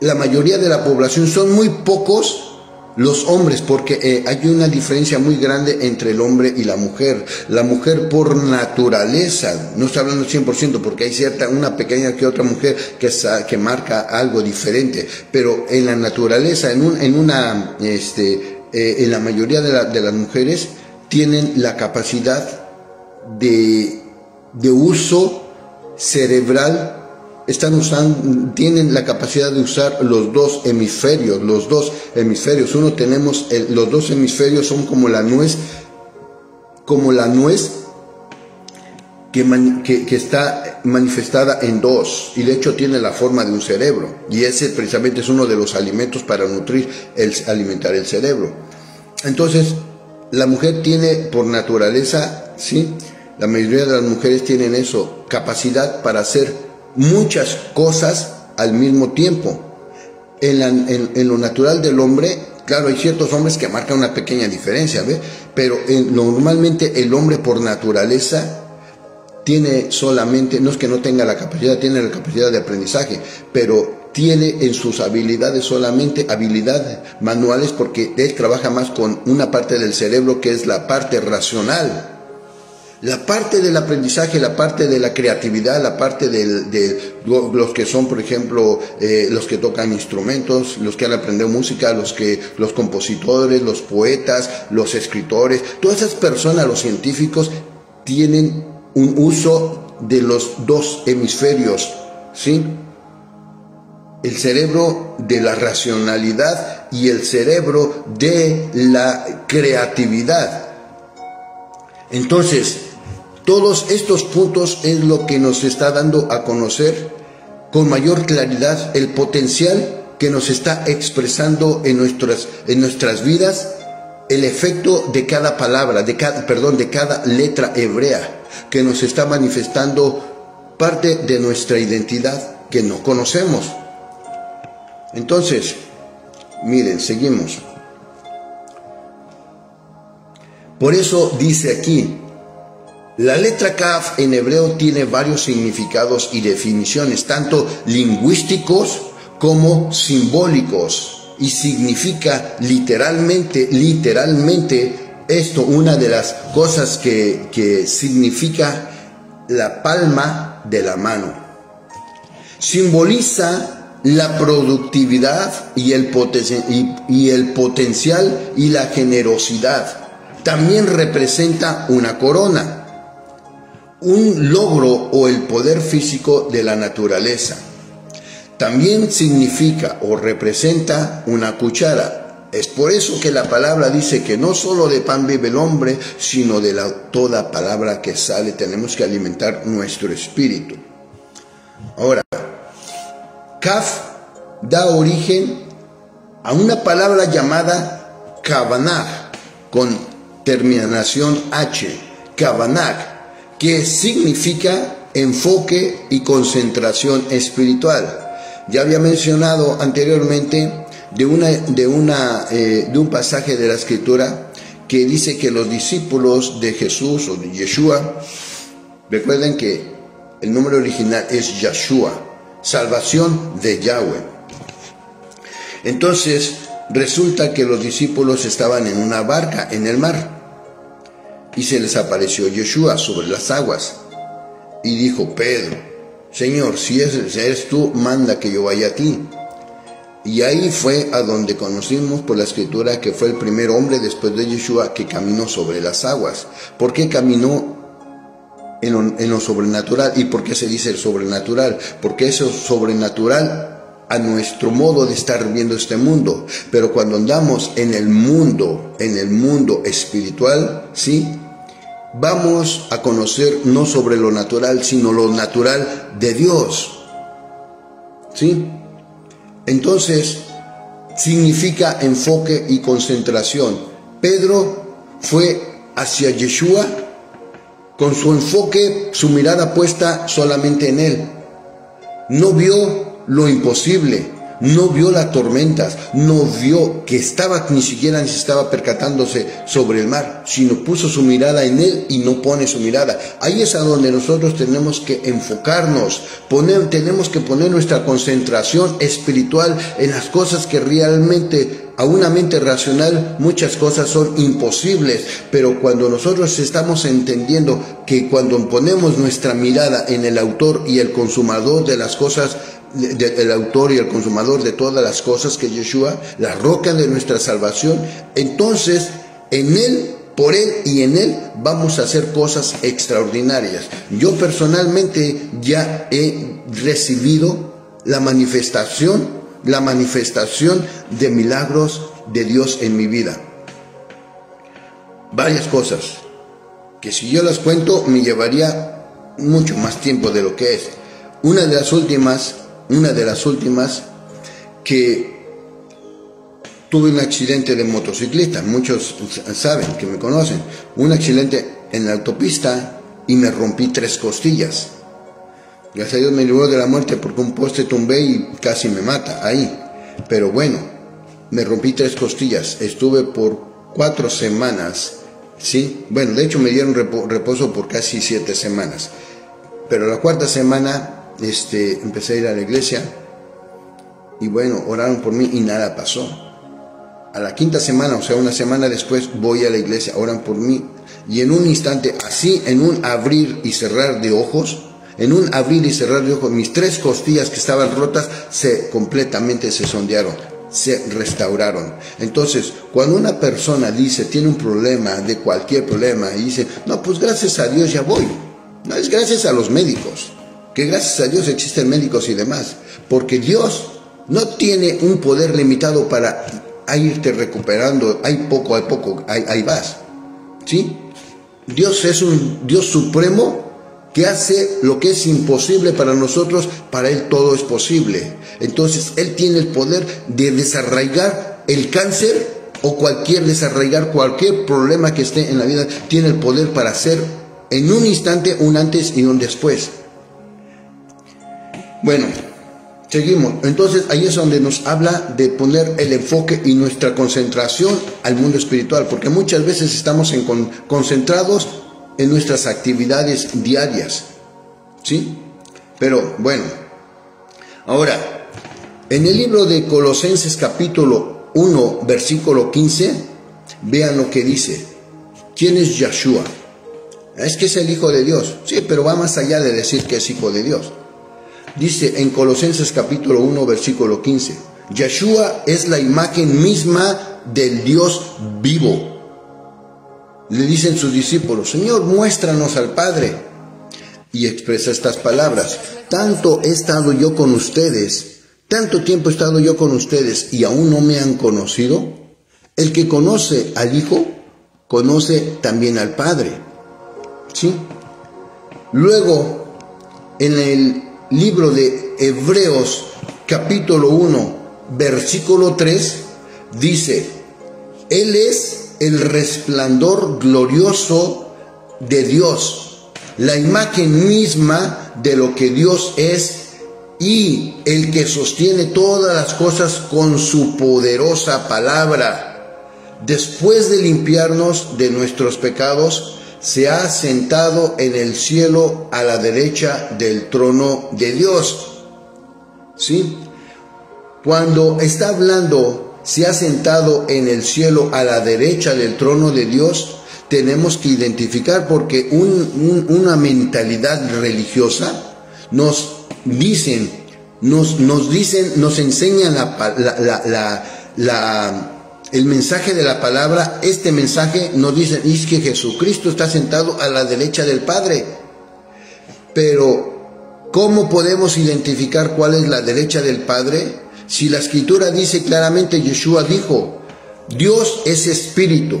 Speaker 1: la mayoría de la población son muy pocos los hombres, porque hay una diferencia muy grande entre el hombre y la mujer. La mujer por naturaleza, no estoy hablando 100% porque hay una pequeña que otra mujer que marca algo diferente, pero en la naturaleza, en la mayoría de las mujeres tienen la capacidad de uso cerebral. Tienen la capacidad de usar los dos hemisferios. Los dos hemisferios son como la nuez que está manifestada en dos, y de hecho tiene la forma de un cerebro, y ese precisamente es uno de los alimentos para alimentar el cerebro. Entonces la mujer tiene por naturaleza, ¿sí? La mayoría de las mujeres tienen eso, capacidad para hacer muchas cosas al mismo tiempo. En lo natural del hombre, claro, hay ciertos hombres que marcan una pequeña diferencia, ¿ve? Pero normalmente el hombre por naturaleza tiene solamente, no es que no tenga la capacidad, tiene la capacidad de aprendizaje, pero tiene en sus habilidades solamente habilidades manuales, porque él trabaja más con una parte del cerebro que es la parte racional. La parte del aprendizaje, la parte de la creatividad, la parte de los que son, por ejemplo, los que tocan instrumentos, los que han aprendido música, los compositores, los poetas, los escritores, todas esas personas, los científicos, tienen un uso de los dos hemisferios, ¿sí? El cerebro de la racionalidad y el cerebro de la creatividad. Entonces, todos estos puntos es lo que nos está dando a conocer con mayor claridad el potencial que nos está expresando en nuestras vidas, el efecto de cada palabra, de cada letra hebrea, que nos está manifestando parte de nuestra identidad que no conocemos. Entonces, miren, seguimos. Por eso dice aquí, la letra Kaf en hebreo tiene varios significados y definiciones, tanto lingüísticos como simbólicos, y significa literalmente esto, una de las cosas que significa la palma de la mano. Simboliza la productividad y el potencial y la generosidad. También representa una corona, un logro o el poder físico de la naturaleza. También significa o representa una cuchara. Es por eso que la palabra dice que no solo de pan vive el hombre, sino de toda palabra que sale. Tenemos que alimentar nuestro espíritu. Ahora, Kaf da origen a una palabra llamada Kavanah, con terminación H, Kavanah, que significa enfoque y concentración espiritual. Ya había mencionado anteriormente de un pasaje de la Escritura que dice que los discípulos de Jesús o de Yeshua, recuerden que el nombre original es Yeshua, salvación de Yahweh. Entonces resulta que los discípulos estaban en una barca en el mar y se les apareció Yeshua sobre las aguas y dijo: Pedro, Señor, si eres tú, manda que yo vaya a ti. Y ahí fue a donde conocimos por la Escritura que fue el primer hombre después de Yeshua que caminó sobre las aguas. ¿Por qué caminó en lo sobrenatural? ¿Y por qué se dice el sobrenatural? Porque eso es sobrenatural a nuestro modo de estar viendo este mundo. Pero cuando andamos en el mundo espiritual, ¿sí?, vamos a conocer no sobre lo natural, sino lo natural de Dios. ¿Sí? Entonces, significa enfoque y concentración. Pedro fue hacia Yeshua con su enfoque, su mirada puesta solamente en él. No vio lo imposible, no vio las tormentas, no vio que ni siquiera se estaba percatándose sobre el mar, sino puso su mirada en él y no pone su mirada. Ahí es a donde nosotros tenemos que enfocarnos, tenemos que poner nuestra concentración espiritual en las cosas que realmente a una mente racional muchas cosas son imposibles, pero cuando nosotros estamos entendiendo que cuando ponemos nuestra mirada en el autor y el consumador de las cosas, el autor y el consumador de todas las cosas, que es Yeshua, la roca de nuestra salvación, entonces en él, por él y en él vamos a hacer cosas extraordinarias. Yo personalmente ya he recibido la manifestación de milagros de Dios en mi vida. Varias cosas que si yo las cuento me llevaría mucho más tiempo de lo que es. Una de las últimas que tuve un accidente de motociclista. Muchos saben, que me conocen, un accidente en la autopista y me rompí 3 costillas. Gracias a Dios me libró de la muerte porque un poste tumbé y casi me mata ahí. Pero bueno, me rompí 3 costillas. Estuve por 4 semanas, ¿sí? Bueno, de hecho me dieron reposo por casi 7 semanas. Pero la 4ª semana empecé a ir a la iglesia y bueno, oraron por mí y nada pasó. A la 5ª semana, o sea, una semana después, voy a la iglesia, oran por mí y en un instante, así, en un abrir y cerrar de ojos, mis 3 costillas que estaban rotas completamente se sondearon. se restauraron. Entonces, cuando una persona dice, tiene un problema, de cualquier problema, y dice, no, pues gracias a Dios ya voy. No es gracias a los médicos, que gracias a Dios existen médicos y demás, porque Dios no tiene un poder limitado para irte recuperando, ahí poco a poco, ahí vas, ¿sí? Dios es un Dios supremo que hace lo que es imposible para nosotros, para Él todo es posible. Entonces, Él tiene el poder de desarraigar el cáncer o desarraigar cualquier problema que esté en la vida, tiene el poder para hacer en un instante un antes y un después. Bueno, seguimos. Entonces, ahí es donde nos habla de poner el enfoque y nuestra concentración al mundo espiritual, porque muchas veces estamos concentrados en nuestras actividades diarias, ¿sí? Pero bueno, ahora, en el libro de Colosenses capítulo 1, versículo 15, vean lo que dice. ¿Quién es Yeshua? Es que es el Hijo de Dios. Sí, pero va más allá de decir que es Hijo de Dios. Dice en Colosenses capítulo 1, versículo 15, Yeshua es la imagen misma del Dios vivo. Le dicen sus discípulos, Señor, muéstranos al Padre. Y expresa estas palabras, tanto he estado yo con ustedes, tanto tiempo he estado yo con ustedes y aún no me han conocido. El que conoce al Hijo, conoce también al Padre. ¿Sí? Luego, en el libro de Hebreos, capítulo 1, versículo 3, dice, Él es el resplandor glorioso de Dios, la imagen misma de lo que Dios es y el que sostiene todas las cosas con su poderosa palabra. Después de limpiarnos de nuestros pecados, se ha sentado en el cielo a la derecha del trono de Dios. ¿Sí? Cuando está hablando se ha sentado en el cielo a la derecha del trono de Dios, tenemos que identificar, porque una mentalidad religiosa nos enseñan el mensaje de la palabra. Este mensaje nos dice, es que Jesucristo está sentado a la derecha del Padre. Pero, ¿cómo podemos identificar cuál es la derecha del Padre? Si la Escritura dice claramente, Yeshua dijo, Dios es espíritu,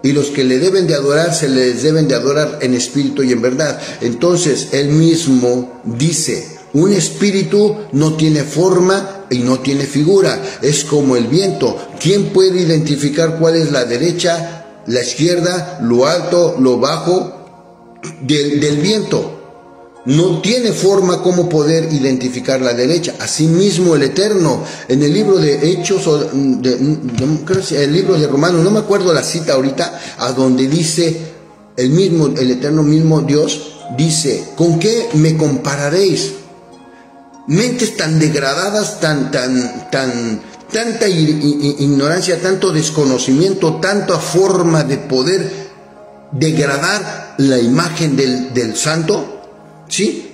Speaker 1: y los que le deben de adorar, se les deben de adorar en espíritu y en verdad. Entonces, Él mismo dice, un espíritu no tiene forma y no tiene figura, es como el viento. ¿Quién puede identificar cuál es la derecha, la izquierda, lo alto, lo bajo del viento? No tiene forma como poder identificar la derecha. Asimismo el Eterno, en el libro de Hechos, el libro de Romanos, no me acuerdo la cita ahorita, a donde dice el Eterno mismo Dios, dice, ¿con qué me compararéis? Mentes tan degradadas, tanta ignorancia, tanto desconocimiento, tanta forma de poder degradar la imagen del Santo, ¿sí?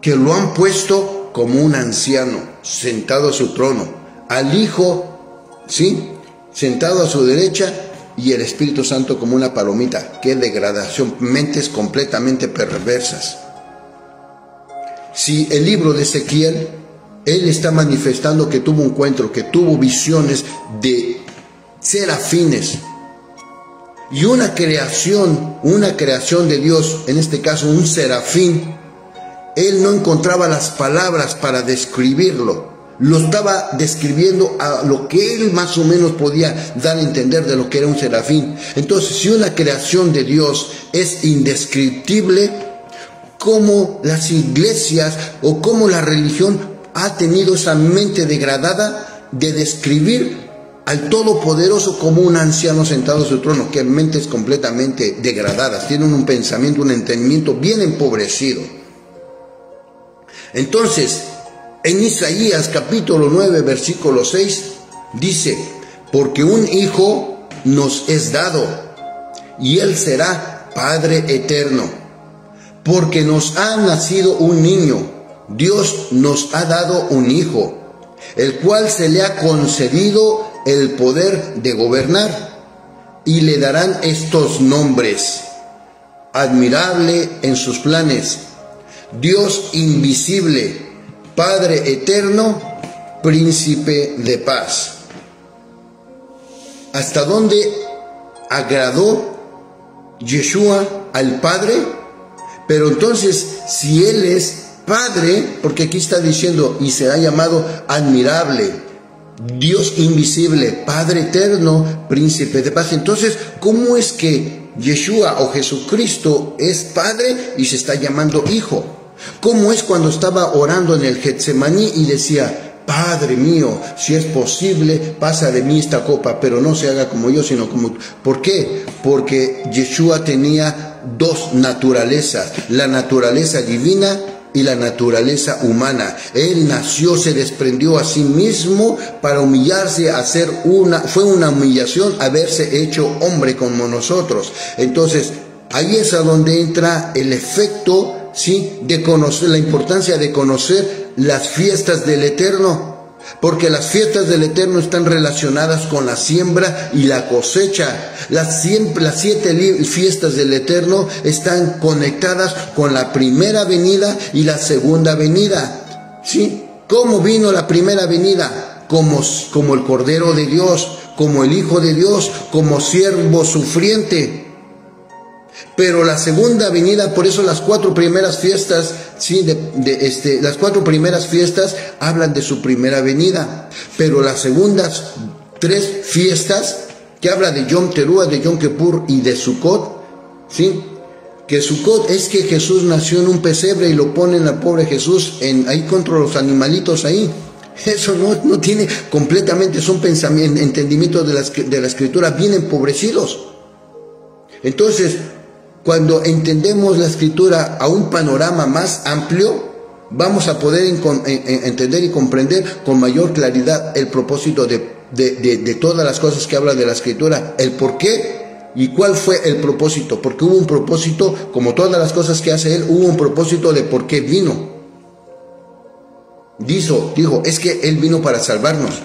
Speaker 1: Que lo han puesto como un anciano sentado a su trono, al Hijo, ¿sí? Sentado a su derecha, y el Espíritu Santo como una palomita. ¡Qué degradación! Mentes completamente perversas. Si el libro de Ezequiel, él está manifestando que tuvo un encuentro, que tuvo visiones de serafines, y una creación de Dios, en este caso un serafín, él no encontraba las palabras para describirlo. Lo estaba describiendo a lo que él más o menos podía dar a entender de lo que era un serafín. Entonces, si una creación de Dios es indescriptible, ¿cómo las iglesias o cómo la religión ha tenido esa mente degradada de describir al Todopoderoso como un anciano sentado en su trono? Que mentes completamente degradadas, tienen un pensamiento, un entendimiento bien empobrecido. Entonces, en Isaías capítulo 9, versículo 6, dice, porque un hijo nos es dado, y él será Padre eterno, porque nos ha nacido un niño, Dios nos ha dado un hijo, el cual se le ha concedido el poder de gobernar, y le darán estos nombres: admirable en sus planes, Dios invisible, Padre eterno, príncipe de paz. ¿Hasta dónde agradó Yeshua al Padre? Pero entonces, si Él es Padre, porque aquí está diciendo, y será llamado admirable, Dios invisible, Padre eterno, príncipe de paz. Entonces, ¿cómo es que Yeshua o Jesucristo es Padre y se está llamando Hijo? ¿Cómo es cuando estaba orando en el Getsemaní y decía: Padre mío, si es posible, pasa de mí esta copa, pero no se haga como yo, sino como tú? ¿Por qué? Porque Yeshua tenía dos naturalezas, la naturaleza divina y la naturaleza humana. Él nació, se desprendió a sí mismo para humillarse, fue una humillación haberse hecho hombre como nosotros. Entonces, ahí es a donde entra el efecto, ¿sí?, de conocer, la importancia de conocer las fiestas del Eterno, porque las fiestas del Eterno están relacionadas con la siembra y la cosecha. Las 7 fiestas del Eterno están conectadas con la primera venida y la segunda venida, ¿sí? ¿Cómo vino la primera venida? Como el Cordero de Dios, como el Hijo de Dios, como siervo sufriente. Pero la segunda venida, por eso las 4 primeras fiestas, sí, las 4 primeras fiestas hablan de su primera venida, pero las segundas 3 fiestas, que habla de Yom Teruah, de Yom Kippur y de Sukkot, sí, que Sukkot es que Jesús nació en un pesebre y lo ponen al pobre Jesús ahí contra los animalitos ahí. Eso no tiene completamente, son pensamientos, entendimientos de la Escritura bien empobrecidos. Entonces, cuando entendemos la Escritura a un panorama más amplio, vamos a poder entender y comprender con mayor claridad el propósito de todas las cosas que habla de la Escritura, el por qué y cuál fue el propósito, porque hubo un propósito, como todas las cosas que hace Él, hubo un propósito de por qué vino. Dijo, es que Él vino para salvarnos.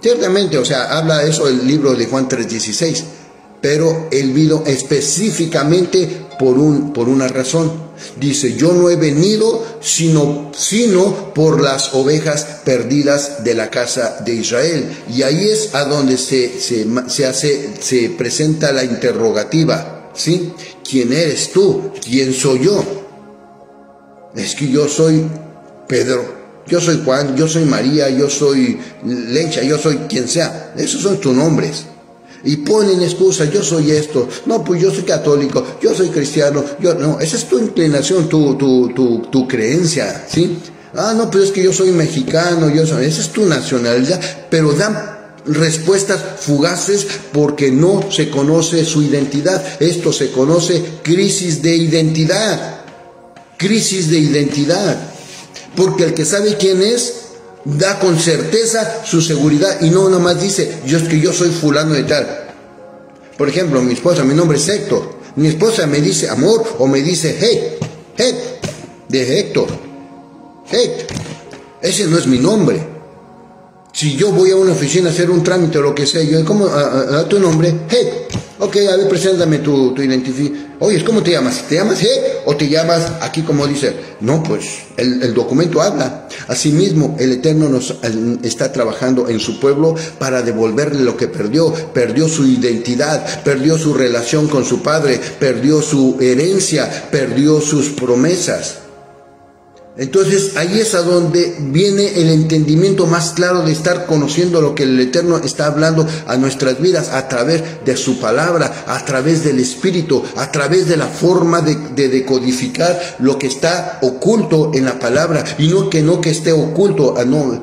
Speaker 1: Ciertamente, o sea, habla eso el libro de Juan 3:16. Pero Él vino específicamente por una razón. Dice: yo no he venido sino por las ovejas perdidas de la casa de Israel. Y ahí es a donde se presenta la interrogativa, ¿sí? ¿Quién eres tú? ¿Quién soy yo? Es que yo soy Pedro, yo soy Juan, yo soy María, yo soy Lencha, yo soy quien sea. Esos son tus nombres. Y ponen excusas: yo soy esto, no, pues yo soy católico, yo soy cristiano, no, esa es tu inclinación, tu creencia, ¿sí? No, pero es que yo soy mexicano, esa es tu nacionalidad, pero dan respuestas fugaces porque no se conoce su identidad. Esto se conoce crisis de identidad, porque el que sabe quién es, da con certeza su seguridad y no nomás dice: yo soy fulano de tal. Por ejemplo, mi esposa, mi nombre es Héctor. Mi esposa me dice amor o me dice hey, de Héctor. Ese no es mi nombre. Si yo voy a una oficina a hacer un trámite o lo que sea, yo, ¿cómo a tu nombre? Ok, a ver, preséntame tu identificación. Oye, ¿cómo te llamas? ¿Te llamas o te llamas aquí como dice? No, pues el documento habla. Asimismo, el Eterno nos está trabajando en su pueblo para devolverle lo que perdió. Perdió su identidad, perdió su relación con su Padre, perdió su herencia, perdió sus promesas. Entonces ahí es a donde viene el entendimiento más claro de estar conociendo lo que el Eterno está hablando a nuestras vidas a través de su palabra, a través del Espíritu, a través de la forma de decodificar lo que está oculto en la palabra, y no que esté oculto,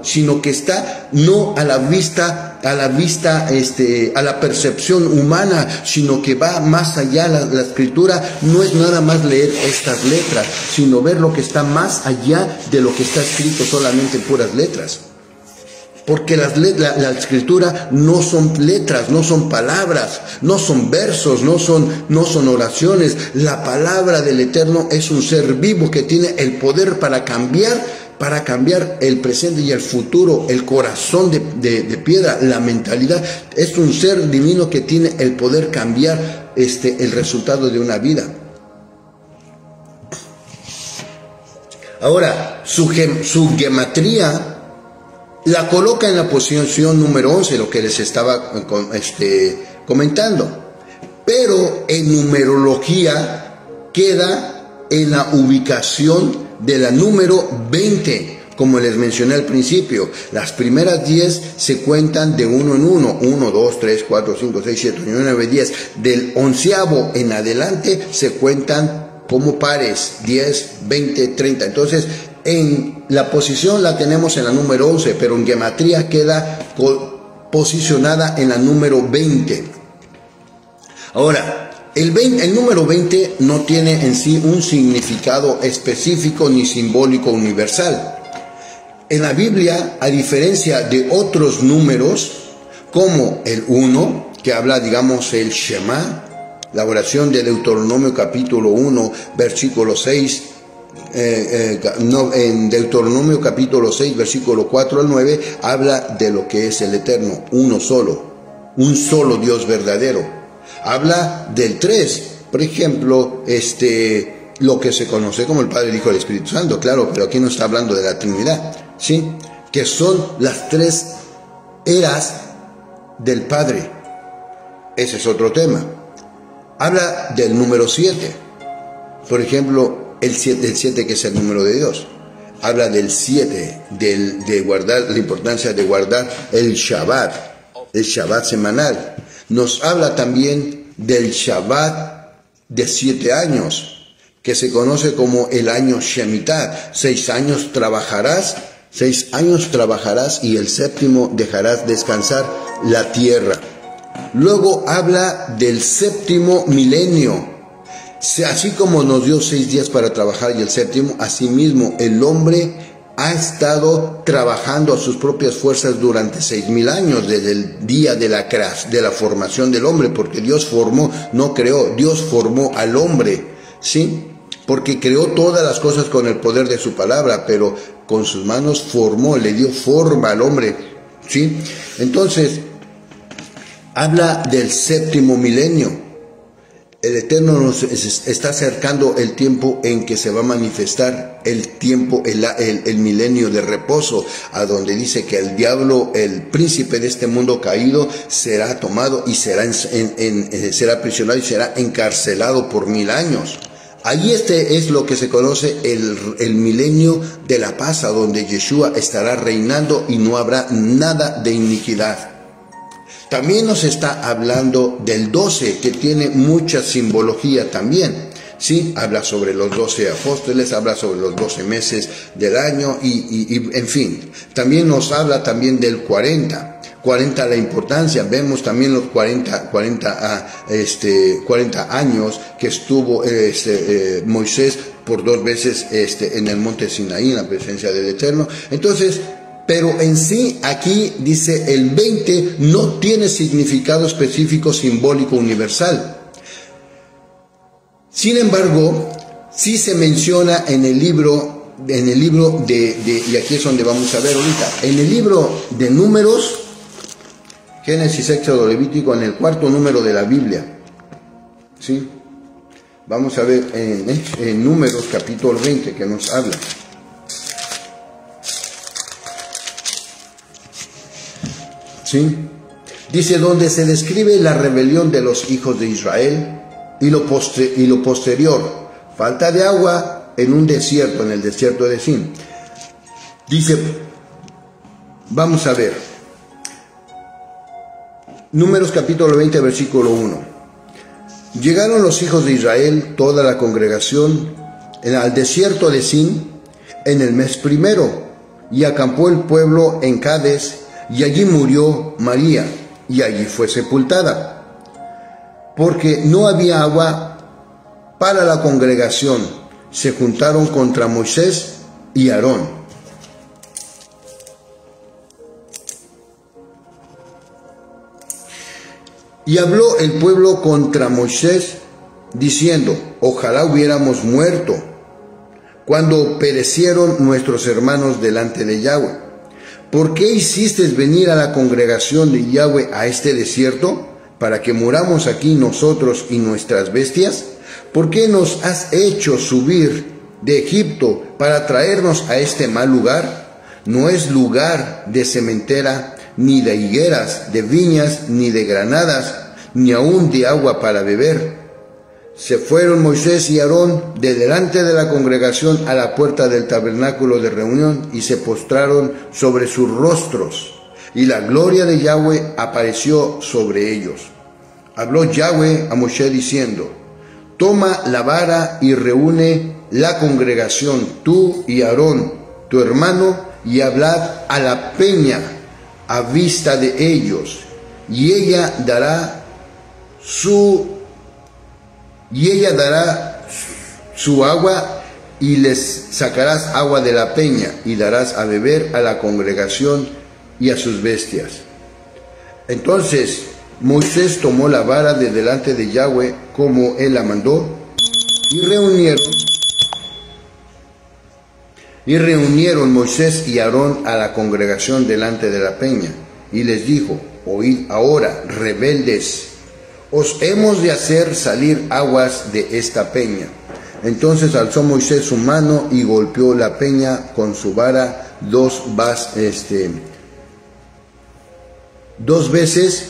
Speaker 1: sino que está no a la vista, a la percepción humana, sino que va más allá. La Escritura no es nada más leer estas letras, sino ver lo que está más allá de lo que está escrito solamente en puras letras. Porque la Escritura no son letras, no son palabras, no son versos, no son oraciones. La palabra del Eterno es un ser vivo que tiene el poder para cambiar para cambiar el presente y el futuro, el corazón de piedra, la mentalidad. Es un ser divino que tiene el poder cambiar el resultado de una vida. Ahora, su gematría la coloca en la posición número 11, lo que les estaba comentando. Pero en numerología queda en la ubicación de la número 20, como les mencioné al principio. Las primeras 10 se cuentan de uno en uno, 1, 2, 3, 4, 5, 6, 7, 8, 9, 10. Del 11avo en adelante se cuentan como pares, 10, 20, 30. Entonces, en la posición la tenemos en la número 11, pero en gematría queda posicionada en la número 20. Ahora, el número 20 no tiene en sí un significado específico ni simbólico universal. En la Biblia, a diferencia de otros números, como el 1, que habla, digamos, el Shema, la oración de Deuteronomio capítulo 1, versículo 6, en Deuteronomio capítulo 6, versículo 4 al 9, habla de lo que es el Eterno, uno solo, un solo Dios verdadero. Habla del 3, por ejemplo, lo que se conoce como el Padre, el Hijo y el Espíritu Santo, claro, pero aquí no está hablando de la Trinidad, ¿sí? Que son las 3 eras del Padre. Ese es otro tema. Habla del número 7, por ejemplo, el 7 que es el número de Dios. Habla del 7, de guardar, la importancia de guardar el Shabbat semanal. Nos habla también del Shabbat de 7 años, que se conoce como el año Shemitah. 6 años trabajarás y el 7º dejarás descansar la tierra. Luego habla del 7º milenio. Así como nos dio 6 días para trabajar y el 7º, asimismo el hombre ha estado trabajando a sus propias fuerzas durante 6,000 años, desde el día de la formación del hombre, porque Dios formó, no creó, Dios formó al hombre, ¿sí? Porque creó todas las cosas con el poder de su palabra, pero con sus manos formó, le dio forma al hombre, ¿sí? Entonces, habla del 7º milenio. El Eterno nos está acercando el tiempo en que se va a manifestar el tiempo, el milenio de reposo, a donde dice que el diablo, el príncipe de este mundo caído, será tomado y será aprisionado y será encarcelado por 1000 años. Ahí es lo que se conoce el milenio de la paz, a donde Yeshua estará reinando y no habrá nada de iniquidad. También nos está hablando del 12, que tiene mucha simbología también, ¿sí? Habla sobre los 12 apóstoles, habla sobre los 12 meses del año y en fin. También nos habla también del 40. 40 la importancia, vemos también los 40 años que estuvo Moisés por 2 veces en el monte Sinaí, en la presencia del Eterno. Entonces, pero en sí, aquí dice el 20 no tiene significado específico, simbólico, universal. Sin embargo, sí se menciona en el libro y aquí es donde vamos a ver ahorita, en el libro de Números, Génesis, Éxodo, Levítico, en el 4º número de la Biblia, ¿sí? Vamos a ver en Números capítulo 20 que nos habla. ¿Sí? Dice, donde se describe la rebelión de los hijos de Israel y lo posterior, falta de agua en un desierto, en el desierto de Sin. Dice, vamos a ver, Números capítulo 20, versículo 1. Llegaron los hijos de Israel, toda la congregación, al desierto de Sin, en el mes primero, y acampó el pueblo en Cades, y allí murió María, y allí fue sepultada, porque no había agua para la congregación. Se juntaron contra Moisés y Aarón. Y habló el pueblo contra Moisés, diciendo, ojalá hubiéramos muerto, cuando perecieron nuestros hermanos delante de Yahweh. ¿Por qué hiciste venir a la congregación de Yahweh a este desierto, para que muramos aquí nosotros y nuestras bestias? ¿Por qué nos has hecho subir de Egipto para traernos a este mal lugar? No es lugar de sementera, ni de higueras, de viñas, ni de granadas, ni aun de agua para beber. Se fueron Moisés y Aarón de delante de la congregación a la puerta del tabernáculo de reunión y se postraron sobre sus rostros, y la gloria de Yahweh apareció sobre ellos. Habló Yahweh a Moshe diciendo: toma la vara y reúne la congregación, tú y Aarón, tu hermano, y hablad a la peña a vista de ellos, y ella dará su agua, y les sacarás agua de la peña, y darás a beber a la congregación y a sus bestias. Entonces Moisés tomó la vara de delante de Yahweh, como él la mandó, y reunieron Moisés y Aarón a la congregación delante de la peña, y les dijo: oíd ahora, rebeldes, os hemos de hacer salir aguas de esta peña. Entonces alzó Moisés su mano y golpeó la peña con su vara dos veces,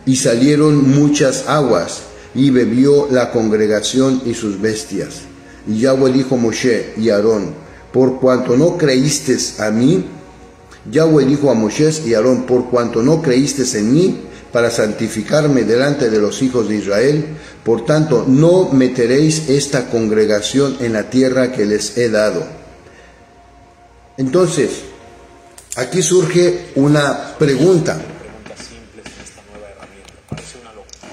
Speaker 1: y salieron muchas aguas, y bebió la congregación y sus bestias. Y Yahweh dijo a Moshe y a Aarón: por cuanto no creísteis a mí, Yahweh dijo a Moisés y a Aarón: por cuanto no creísteis en mí, para santificarme delante de los hijos de Israel, por tanto no meteréis esta congregación en la tierra que les he dado. Entonces, aquí surge una pregunta.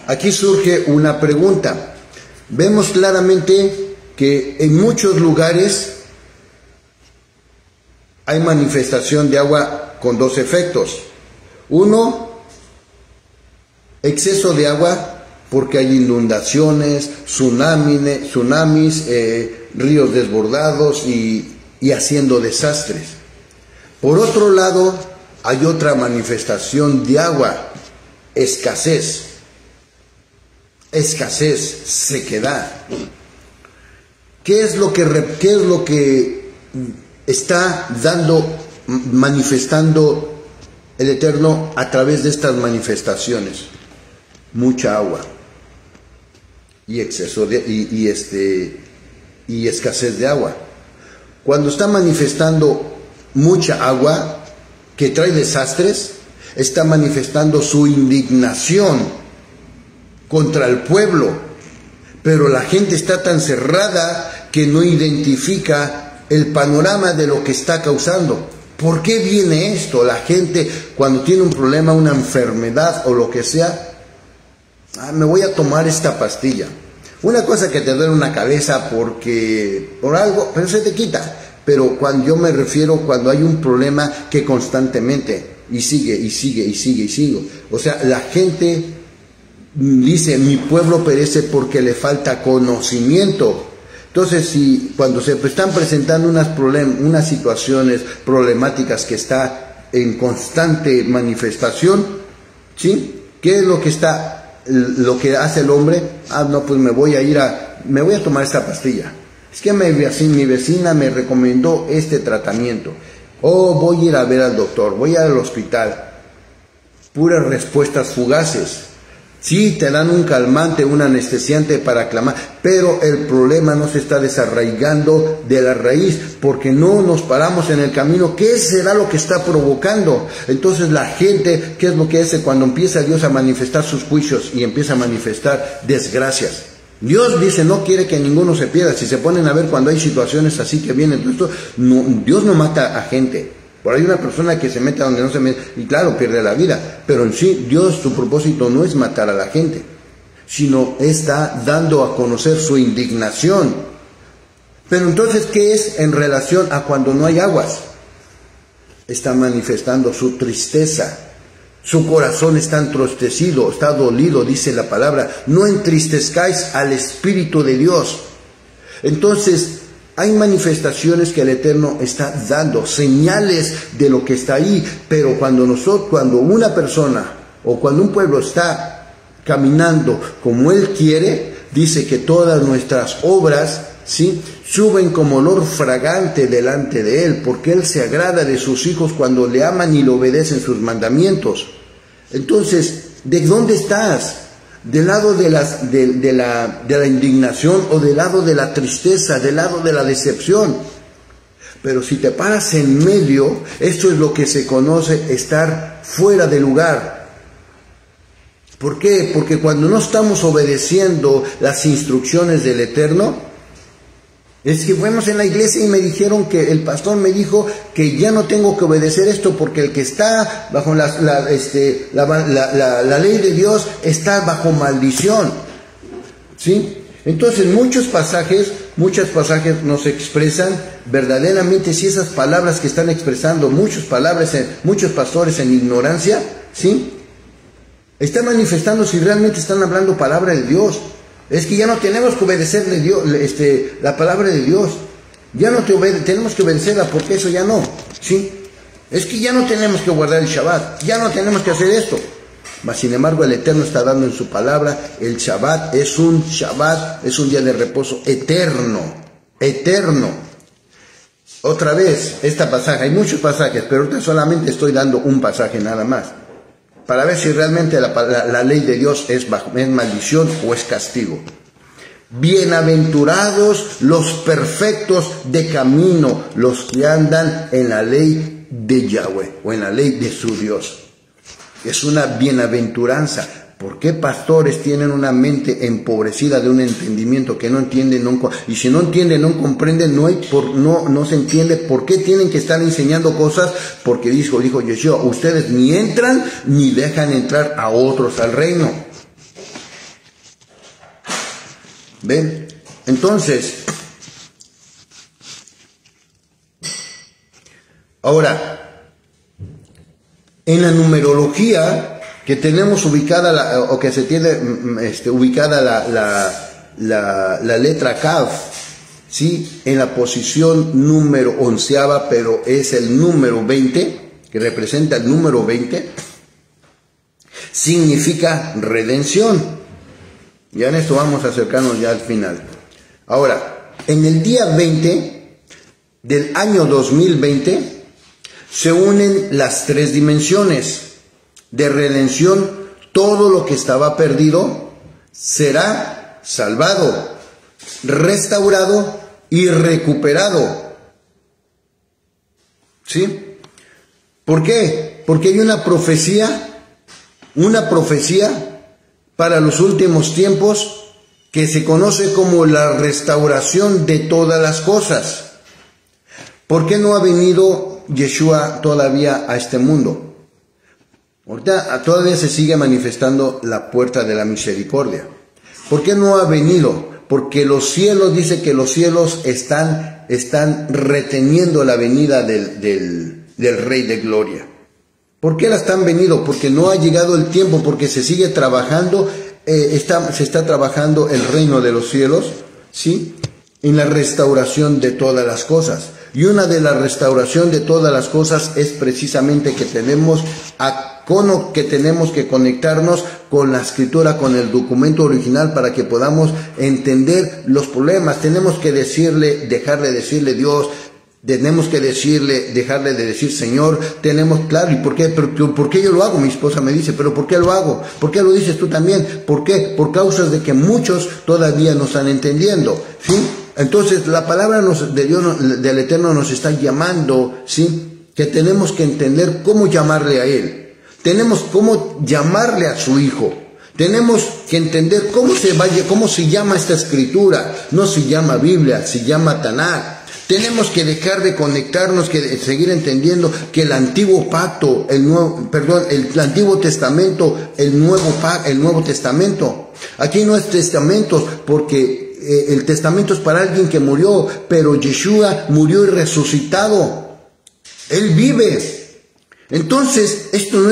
Speaker 1: Aquí surge una pregunta. Vemos claramente que en muchos lugares hay manifestación de agua con dos efectos. Uno, exceso de agua, porque hay inundaciones, tsunamis, ríos desbordados y haciendo desastres. Por otro lado, hay otra manifestación de agua: escasez, sequedad. ¿Qué es lo que está manifestando el Eterno a través de estas manifestaciones? Mucha agua y exceso y escasez de agua. Cuando está manifestando mucha agua que trae desastres, está manifestando su indignación contra el pueblo, pero la gente está tan cerrada que no identifica el panorama de lo que está causando. ¿Por qué viene esto? La gente, cuando tiene un problema, una enfermedad o lo que sea, me voy a tomar esta pastilla. Una cosa que te duele una cabeza por algo, pero se te quita. Pero cuando yo me refiero cuando hay un problema que constantemente y sigue. O sea, la gente dice: mi pueblo perece porque le falta conocimiento. Entonces, cuando se están presentando unas situaciones problemáticas que está en constante manifestación, ¿sí? ¿Qué es lo que hace el hombre? No, pues me voy a tomar esta pastilla. Es que mi vecina me recomendó este tratamiento. Voy a ir a ver al doctor, voy al hospital. Puras respuestas fugaces. Sí, te dan un calmante, un anestesiante para aclamar, pero el problema no se está desarraigando de la raíz, porque no nos paramos en el camino. ¿Qué será lo que está provocando? Entonces la gente, ¿qué es lo que hace cuando empieza Dios a manifestar sus juicios y empieza a manifestar desgracias? Dios dice: no quiere que ninguno se pierda. Si se ponen a ver cuando hay situaciones así que vienen, Dios no mata a gente. Por ahí una persona que se mete a donde no se mete, y claro, pierde la vida. Pero en sí, Dios, su propósito no es matar a la gente, sino está dando a conocer su indignación. Pero entonces, ¿qué es en relación a cuando no hay aguas? Está manifestando su tristeza. Su corazón está entristecido, está dolido, dice la palabra. No entristezcáis al Espíritu de Dios. Entonces, Hay manifestaciones que el Eterno está dando, señales de lo que está ahí, pero cuando una persona o cuando un pueblo está caminando como Él quiere, dice que todas nuestras obras, ¿sí?, suben como olor fragante delante de Él, porque Él se agrada de sus hijos cuando le aman y le obedecen sus mandamientos. Entonces, ¿de dónde estás? ¿Del lado de la indignación o del lado de la tristeza, del lado de la decepción? Pero si te paras en medio, esto es lo que se conoce estar fuera de lugar. ¿Por qué? Porque cuando no estamos obedeciendo las instrucciones del Eterno, es que fuimos en la iglesia y me dijeron que el pastor me dijo que ya no tengo que obedecer esto porque el que está bajo la ley de Dios está bajo maldición, ¿sí? Entonces muchos pasajes nos expresan verdaderamente si esas palabras que están expresando muchos pastores en ignorancia, ¿sí?, están manifestando si realmente están hablando palabra de Dios. Es que ya no tenemos que obedecerle la palabra de Dios. Ya no tenemos que obedecerla porque eso ya no, ¿sí? Es que ya no tenemos que guardar el Shabbat, ya no tenemos que hacer esto. Mas sin embargo el Eterno está dando en su palabra, el Shabbat, es un día de reposo eterno, eterno. Otra vez, pasaje, hay muchos pasajes, pero ahorita solamente estoy dando un pasaje nada más, para ver si realmente la ley de Dios es maldición o es castigo. Bienaventurados los perfectos de camino, los que andan en la ley de Yahweh o en la ley de su Dios. Es una bienaventuranza. ¿Por qué pastores tienen una mente empobrecida de un entendimiento que no entienden? Y si no entienden, no comprenden, no se entiende por qué tienen que estar enseñando cosas, porque dijo Yeshua, ustedes ni entran ni dejan entrar a otros al reino. ¿Ven? Entonces, ahora, en la numerología que tenemos ubicada o que se tiene ubicada la letra Kav, ¿sí?, en la posición número 11ª, pero es el número 20, que representa el número 20, significa redención. Ya en esto vamos a acercarnos ya al final. Ahora, en el día 20 del año 2020 se unen las tres dimensiones de redención. Todo lo que estaba perdido será salvado, restaurado y recuperado. ¿Sí? ¿Por qué? Porque hay una profecía para los últimos tiempos que se conoce como la restauración de todas las cosas. ¿Por qué no ha venido Yeshua todavía a este mundo? Ahorita todavía se sigue manifestando la puerta de la misericordia. ¿Por qué no ha venido? Porque los cielos, dice que los cielos están reteniendo la venida del Rey de Gloria. ¿Por qué la están venido? Porque no ha llegado el tiempo, porque se sigue trabajando, se está trabajando el reino de los cielos, ¿sí?, en la restauración de todas las cosas. Y una de la restauración de todas las cosas es precisamente que tenemos que conectarnos con la escritura, con el documento original, para que podamos entender los problemas. Tenemos que dejar de decirle Dios, tenemos que dejarle de decir Señor, claro, ¿y por qué? ¿Por qué yo lo hago? Mi esposa me dice, ¿pero por qué lo hago? ¿Por qué lo dices tú también? ¿Por qué? Por causas de que muchos todavía no están entendiendo, ¿sí? Entonces la palabra de Dios, del Eterno, nos está llamando, ¿sí?, que tenemos que entender cómo llamarle a Él. Tenemos cómo llamarle a su Hijo. Tenemos que entender cómo se llama esta escritura. No se llama Biblia, se llama Tanakh. Tenemos que dejar de conectarnos, seguir entendiendo que el antiguo pacto, el Antiguo Testamento, el Nuevo Testamento. Aquí no es testamentos, porque el testamento es para alguien que murió, pero Yeshua murió y resucitado. Él vive. Entonces, esto no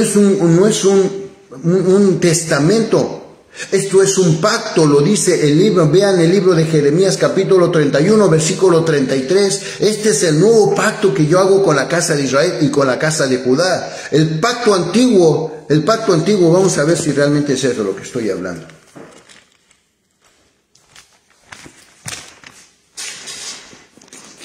Speaker 1: es un testamento, Esto es un pacto, lo dice el libro, vean el libro de Jeremías capítulo 31, versículo 33. Este es el nuevo pacto que yo hago con la casa de Israel y con la casa de Judá. El pacto antiguo, vamos a ver si realmente es eso lo que estoy hablando.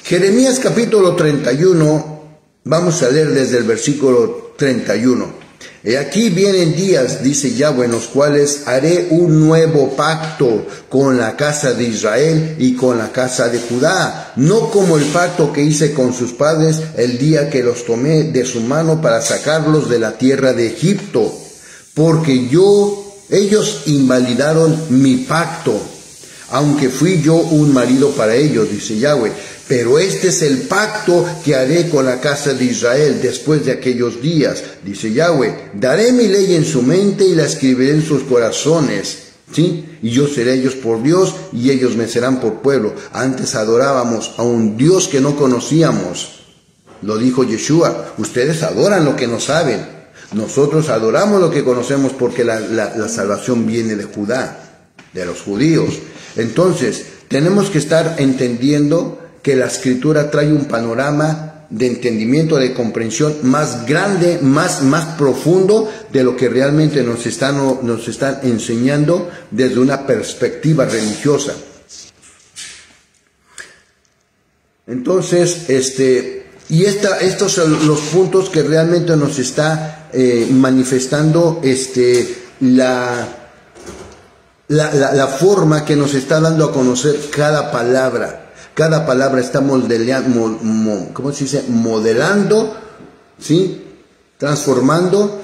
Speaker 1: Jeremías capítulo 31, vamos a leer desde el versículo 31. Y aquí vienen días, dice Yahweh, en los cuales haré un nuevo pacto con la casa de Israel y con la casa de Judá, no como el pacto que hice con sus padres el día que los tomé de su mano para sacarlos de la tierra de Egipto, porque ellos invalidaron mi pacto, aunque fui yo un marido para ellos, dice Yahweh. Pero este es el pacto que haré con la casa de Israel después de aquellos días, dice Yahweh. Daré mi ley en su mente y la escribiré en sus corazones, ¿sí? Y yo seré ellos por Dios y ellos me serán por pueblo. Antes adorábamos a un Dios que no conocíamos. Lo dijo Yeshua, ustedes adoran lo que no saben. Nosotros adoramos lo que conocemos porque la salvación viene de Judá, de los judíos. Entonces, tenemos que estar entendiendo que la escritura trae un panorama de entendimiento, de comprensión más grande, más profundo de lo que realmente nos están enseñando desde una perspectiva religiosa. Entonces, estos son los puntos que realmente nos está manifestando la forma que nos está dando a conocer cada palabra. Cada palabra está modelando, ¿sí? Transformando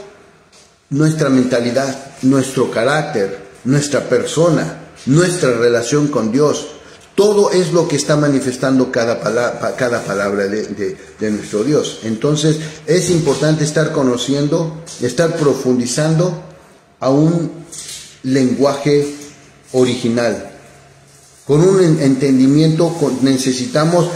Speaker 1: nuestra mentalidad, nuestro carácter, nuestra persona, nuestra relación con Dios. Todo es lo que está manifestando cada palabra de nuestro Dios. Entonces es importante estar conociendo, estar profundizando a un lenguaje original. Con un entendimiento necesitamos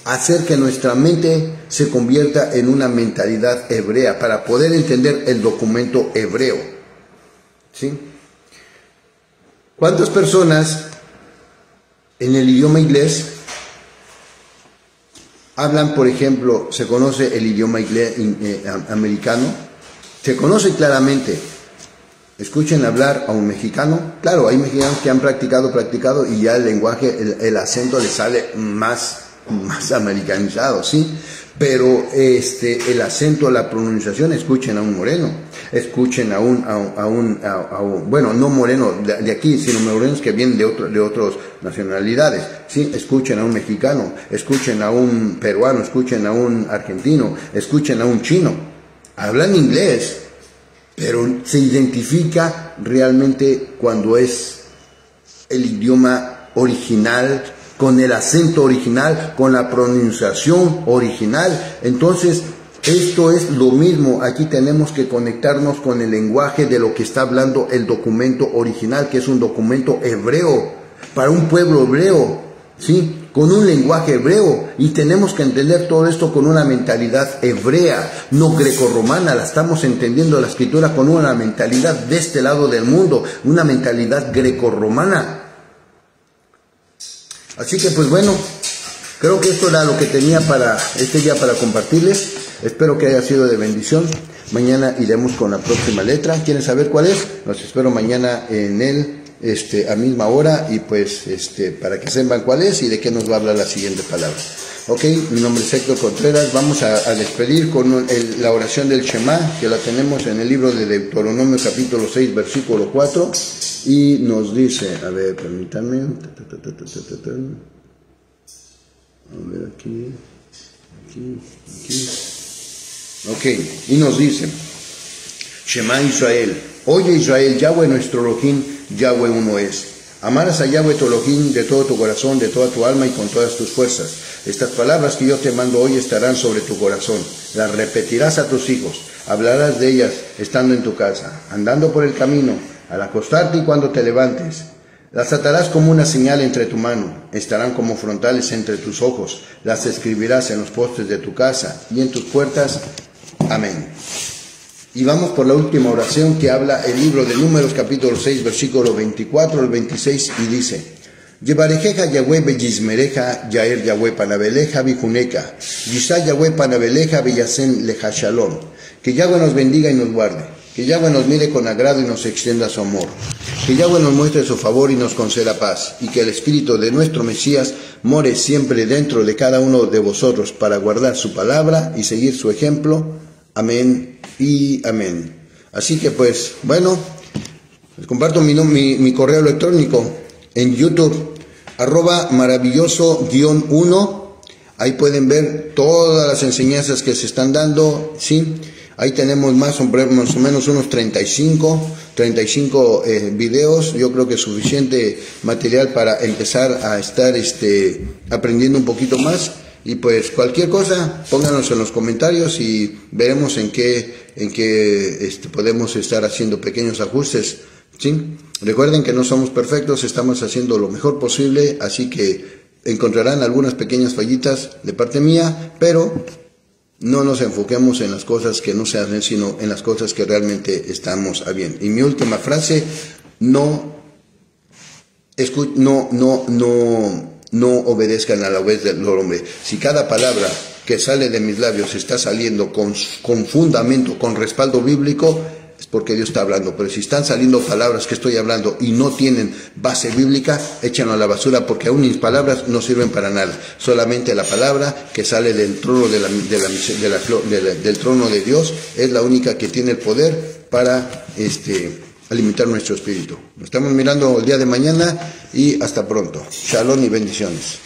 Speaker 1: hacer que nuestra mente se convierta en una mentalidad hebrea para poder entender el documento hebreo, ¿sí? ¿Cuántas personas en el idioma inglés hablan, por ejemplo, se conoce el idioma inglés americano? Se conoce claramente. Escuchen hablar a un mexicano. Claro, hay mexicanos que han practicado y ya el lenguaje, el acento les sale más americanizado, ¿sí? Pero el acento, la pronunciación, escuchen a un moreno, escuchen a un bueno, no moreno de aquí, sino morenos que vienen de otras nacionalidades, ¿sí? Escuchen a un mexicano, escuchen a un peruano, escuchen a un argentino, escuchen a un chino. Hablan inglés, pero se identifica realmente cuando es el idioma original, con el acento original, con la pronunciación original. Entonces, esto es lo mismo. Aquí tenemos que conectarnos con el lenguaje de lo que está hablando el documento original, que es un documento hebreo, para un pueblo hebreo, ¿sí? Con un lenguaje hebreo, y tenemos que entender todo esto con una mentalidad hebrea, no grecorromana. La estamos entendiendo la escritura con una mentalidad de este lado del mundo, una mentalidad grecorromana. Así que pues bueno, creo que esto era lo que tenía para este día para compartirles. Espero que haya sido de bendición. Mañana iremos con la próxima letra. ¿Quieren saber cuál es? Los espero mañana en a misma hora, y pues para que sepan cuál es y de qué nos va a hablar la siguiente palabra. Ok, mi nombre es Héctor Contreras. Vamos a despedir con la oración del Shema, que la tenemos en el libro de Deuteronomio capítulo 6 versículo 4, y nos dice, a ver, permítanme, a ver aquí, ok, y nos dice, Shema Israel, oye Israel, Yahweh nuestro Elohim, Yahweh uno es. Amarás a Yahweh tu Elohim de todo tu corazón, de toda tu alma y con todas tus fuerzas. Estas palabras que yo te mando hoy estarán sobre tu corazón. Las repetirás a tus hijos. Hablarás de ellas estando en tu casa, andando por el camino, al acostarte y cuando te levantes. Las atarás como una señal entre tu mano. Estarán como frontales entre tus ojos. Las escribirás en los postes de tu casa y en tus puertas. Amén. Y vamos por la última oración que habla el libro de Números, capítulo 6, versículo 24 al 26, y dice: Yevarejeja Yahweh beyizmereja, Yaer Yahweh panabeleja bijuneca, Yisá Yahweh panabeleja beyasen leja shalom. Que Yahweh nos bendiga y nos guarde, que Yahweh nos mire con agrado y nos extienda su amor, que Yahweh nos muestre su favor y nos conceda paz, y que el Espíritu de nuestro Mesías more siempre dentro de cada uno de vosotros para guardar su palabra y seguir su ejemplo. Amén y amén. Así que pues, bueno, les comparto mi correo electrónico en YouTube, @maravilloso_1. Ahí pueden ver todas las enseñanzas que se están dando, ¿sí? Ahí tenemos más o menos unos 35 videos. Yo creo que es suficiente material para empezar a estar aprendiendo un poquito más. Y pues cualquier cosa, pónganos en los comentarios y veremos en qué podemos estar haciendo pequeños ajustes, ¿sí? Recuerden que no somos perfectos, estamos haciendo lo mejor posible, así que encontrarán algunas pequeñas fallitas de parte mía, pero no nos enfoquemos en las cosas que no se hacen, sino en las cosas que realmente estamos a bien. Y mi última frase: no obedezcan a la voz del hombre. Si cada palabra que sale de mis labios está saliendo con fundamento, con respaldo bíblico, es porque Dios está hablando. Pero si están saliendo palabras que estoy hablando y no tienen base bíblica, échanlo a la basura, porque aún mis palabras no sirven para nada. Solamente la palabra que sale del trono del trono de Dios es la única que tiene el poder para alimentar nuestro espíritu. Nos estamos mirando el día de mañana y hasta pronto. Shalom y bendiciones.